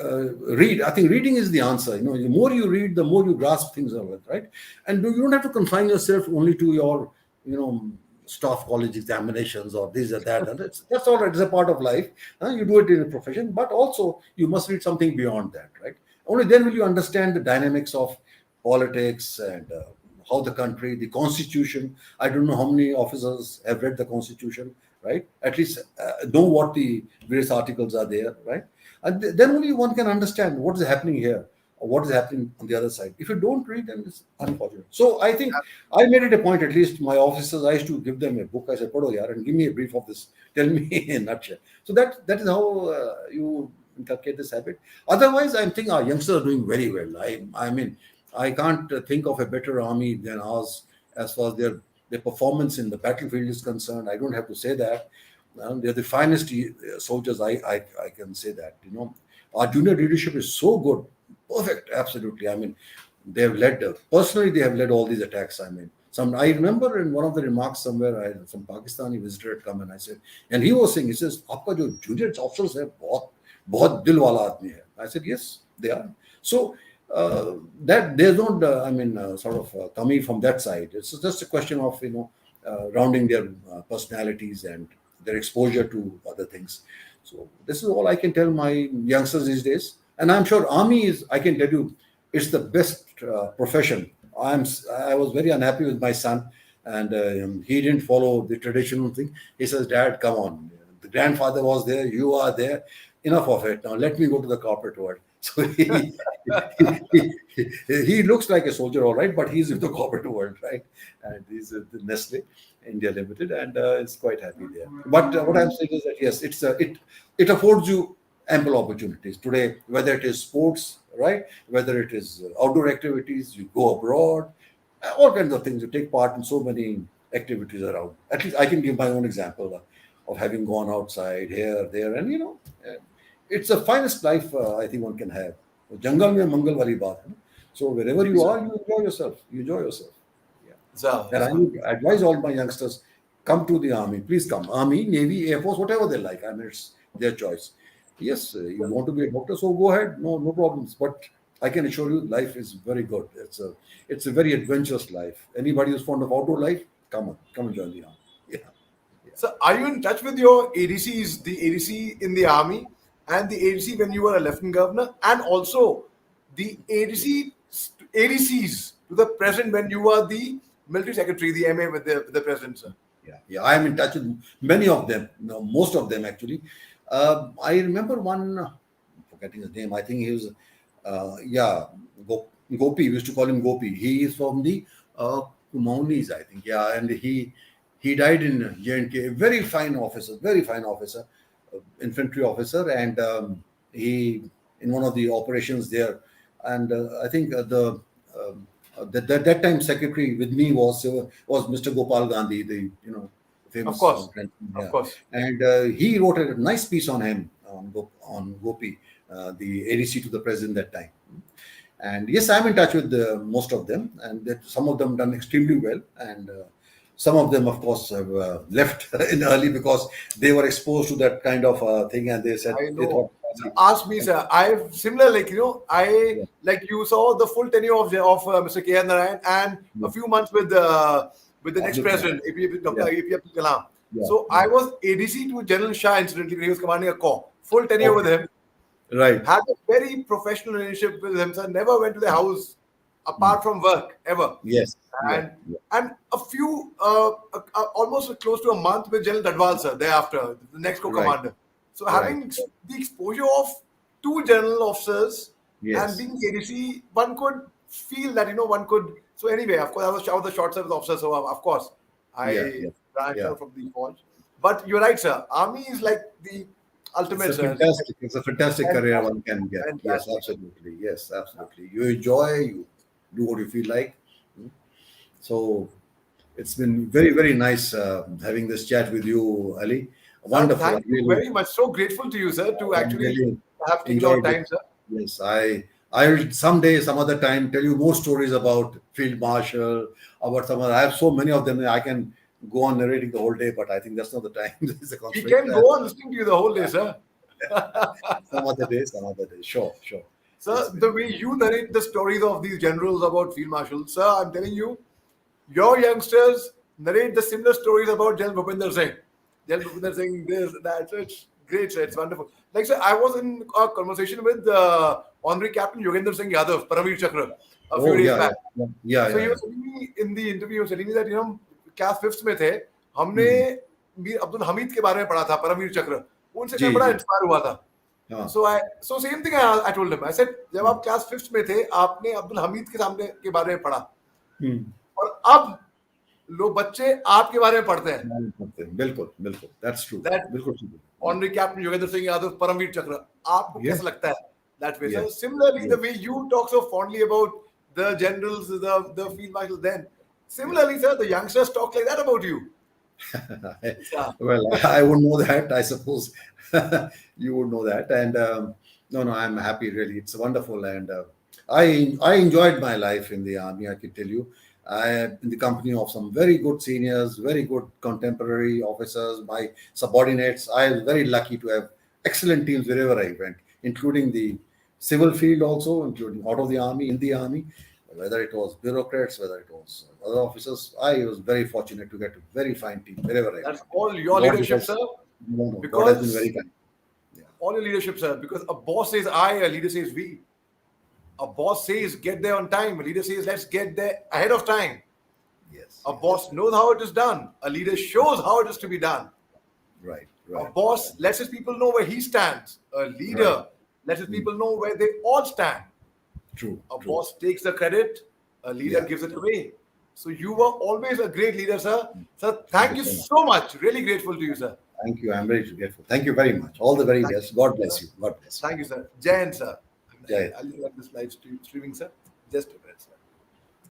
read. I think reading is the answer. The more you read, the more you grasp things of it, right? And you don't have to confine yourself only to your, staff college examinations or this or that. And that's all right. It's a part of life. You do it in a profession, but also you must read something beyond that, right? Only then will you understand the dynamics of politics and how the country, the constitution. I don't know how many officers have read the constitution, right? At least know what the various articles are there, right? And then only one can understand what is happening here. what is happening on the other side. If you don't read, then it's unfortunate. So I think I made it a point, at least my officers, I used to give them a book. I said, "Padho yaar, and give me a brief of this. Tell me in a nutshell." So that is how you inculcate this habit. Otherwise, I think our youngsters are doing very well. I mean, I can't think of a better army than ours as far as their performance in the battlefield is concerned. I don't have to say that. They're the finest soldiers. I can say that. Our junior leadership is so good, perfect, absolutely. I mean, they have led personally. They have led all these attacks. I mean, I remember in one of the remarks somewhere, some Pakistani visitor had come and I said, and he was saying, he says, "Aapka jo junior officers hai, bahut dil wala aadmi hai." I said, yes, they are. So that there's not, sort of coming from that side. It's just a question of rounding their personalities and their exposure to other things. So this is all I can tell my youngsters these days. And I'm sure army is, I can tell you, it's the best profession. I was very unhappy with my son, and he didn't follow the traditional thing. He says, "Dad, come on. The grandfather was there. You are there. Enough of it. Now let me go to the corporate world." So he looks like a soldier, all right, but he's in the corporate world, right? And he's at the Nestle India Limited, and is quite happy there. But what I'm saying is that yes, it affords you ample opportunities today, whether it is sports, right? Whether it is outdoor activities, you go abroad, all kinds of things. You take part in so many activities around. At least I can give my own example of having gone outside here, there, and it's the finest life I think one can have. Jungle mein mangal wali baat hai. So wherever you are, you enjoy yourself. Yeah.
So,
And I would advise all my youngsters, come to the army. Please come. Army, Navy, Air Force, whatever they like. I mean, it's their choice. Yes, you want to be a doctor, so go ahead. No problems. But I can assure you, life is very good. It's a very adventurous life. Anybody who's fond of outdoor life, come and join the army. Yeah.
So are you in touch with your ADCs, the ADC in the army and the ADC when you were a Lieutenant Governor, and also the ADCs to the President when you were the Military Secretary, the MA with the President, sir?
Yeah. I am in touch with many of them. No, most of them actually. I remember one, forgetting his name. I think he was, Gopi. We used to call him Gopi. He is from the Kumaunis, I think. Yeah, and he died in J&K. A very fine officer, infantry officer, and he in one of the operations there. And I think that time secretary with me was Mr. Gopal Gandhi, the famous.
Of course,
yeah.
Of course.
And he wrote a nice piece on him, on Gopi, the ADC to the president that time. And yes, I'm in touch with most of them, and that some of them done extremely well, and some of them, of course, have left in early because they were exposed to that kind of thing, and they said they thought.
Ask me, sir. I've similar, like you saw the full tenure of Mr. K. Narayan and a few months with the next president, Dr. APJ Abdul Kalam. So I was ADC to General Shah, incidentally, when he was commanding a corps. Full tenure with him.
Right.
Had a very professional relationship with him, sir. Never went to the house apart from work, ever.
Yes.
And a few, almost close to a month with General Dadwal, sir, thereafter, the next co-commander. So having the exposure of two general officers and being ADC, one could feel that, one could. So anyway, of course, I was the short service officer, so of course, I branched out from the forge. But you're right, sir. Army is like the ultimate.
It's a fantastic career one can get. Fantastic. Yes, absolutely. You enjoy, you do what you feel like. So it's been very, very nice having this chat with you, Ali. Wonderful.
Thank you very much. So grateful to you, sir, to actually have taken your time, sir.
Yes, I will someday, some other time, tell you more stories about Field Marshal, about some other. I have so many of them. I can go on narrating the whole day, but I think that's not the time.
You can go on listening to you the whole day, sir.
Some other day. Sure.
Sir, the way you narrate the stories of these generals about Field Marshals, sir, I'm telling you, your youngsters narrate the similar stories about General Bhopinder Singh. General Singh, this, that. So it's great, sir. It's wonderful. Like, sir, I was in a conversation with Honorary Captain Yogendra Singh Yadav, Paramveer Chakra, a few days back. So he was telling me in the interview, he was telling me that, class 5th में थे, हमने मीर अब्दुल हमीद के बारे में पढ़ा था, परमवीर चक्र. उनसे मैं बड़ा इंस्पायर हुआ था.
हाँ.
So same thing I told him. I said, जब आप क्लास 5th में थे, आपने अब्दुल हमीद के सामने के बारे में पढ़ा, और अब लोग बच्चे आपके बारे में पढ़ते हैं.
बिल्कुल बिल्कुल, that's true.
That
बिल्कुल ठीक है.
Honorary Captain Yogendra Singh Yadav, Paramveer Chakra. आपको
Yes.
कैसा लगता है that way? So
Yes.
similarly, the
Yes.
way you talk so fondly about the generals, the field marshals, then similarly, sir, the youngsters talk like that about you. Yeah.
Well, I wouldn't know that. I suppose you would know that. And no, I'm happy. Really, it's wonderful. And I enjoyed my life in the army. I can tell you, I in the company of some very good seniors, very good contemporary officers, my subordinates. I was very lucky to have excellent teams wherever I went, including the civil field also, including out of the army, in the army. Whether it was bureaucrats, whether it was other officers, I was very fortunate to get a very fine team wherever I
That's
went.
all your
God
leadership,
has-
sir.
No, God has been
Because
very kind.
all your leadership, sir. Because a boss says I, a leader says we. A boss says get there on time. A leader says let's get there ahead of time.
Yes.
A boss knows how it is done. A leader shows how it is to be done.
Right.
A
Right.
boss lets his people know where he stands. A leader
Right.
lets his people know where they all stand.
True.
A
true.
boss takes the credit, a leader
Yeah.
gives it away. So you were always a great leader, sir. Sir, thank
Thank
you
you so
so much. Really grateful to you, sir.
Thank you. I'm very grateful. Thank you very much. All the very best. God bless you. God bless you.
Thank you, sir. Jai Hind, sir.
Jai.
I'll let this live streaming, sir. Just a minute, sir.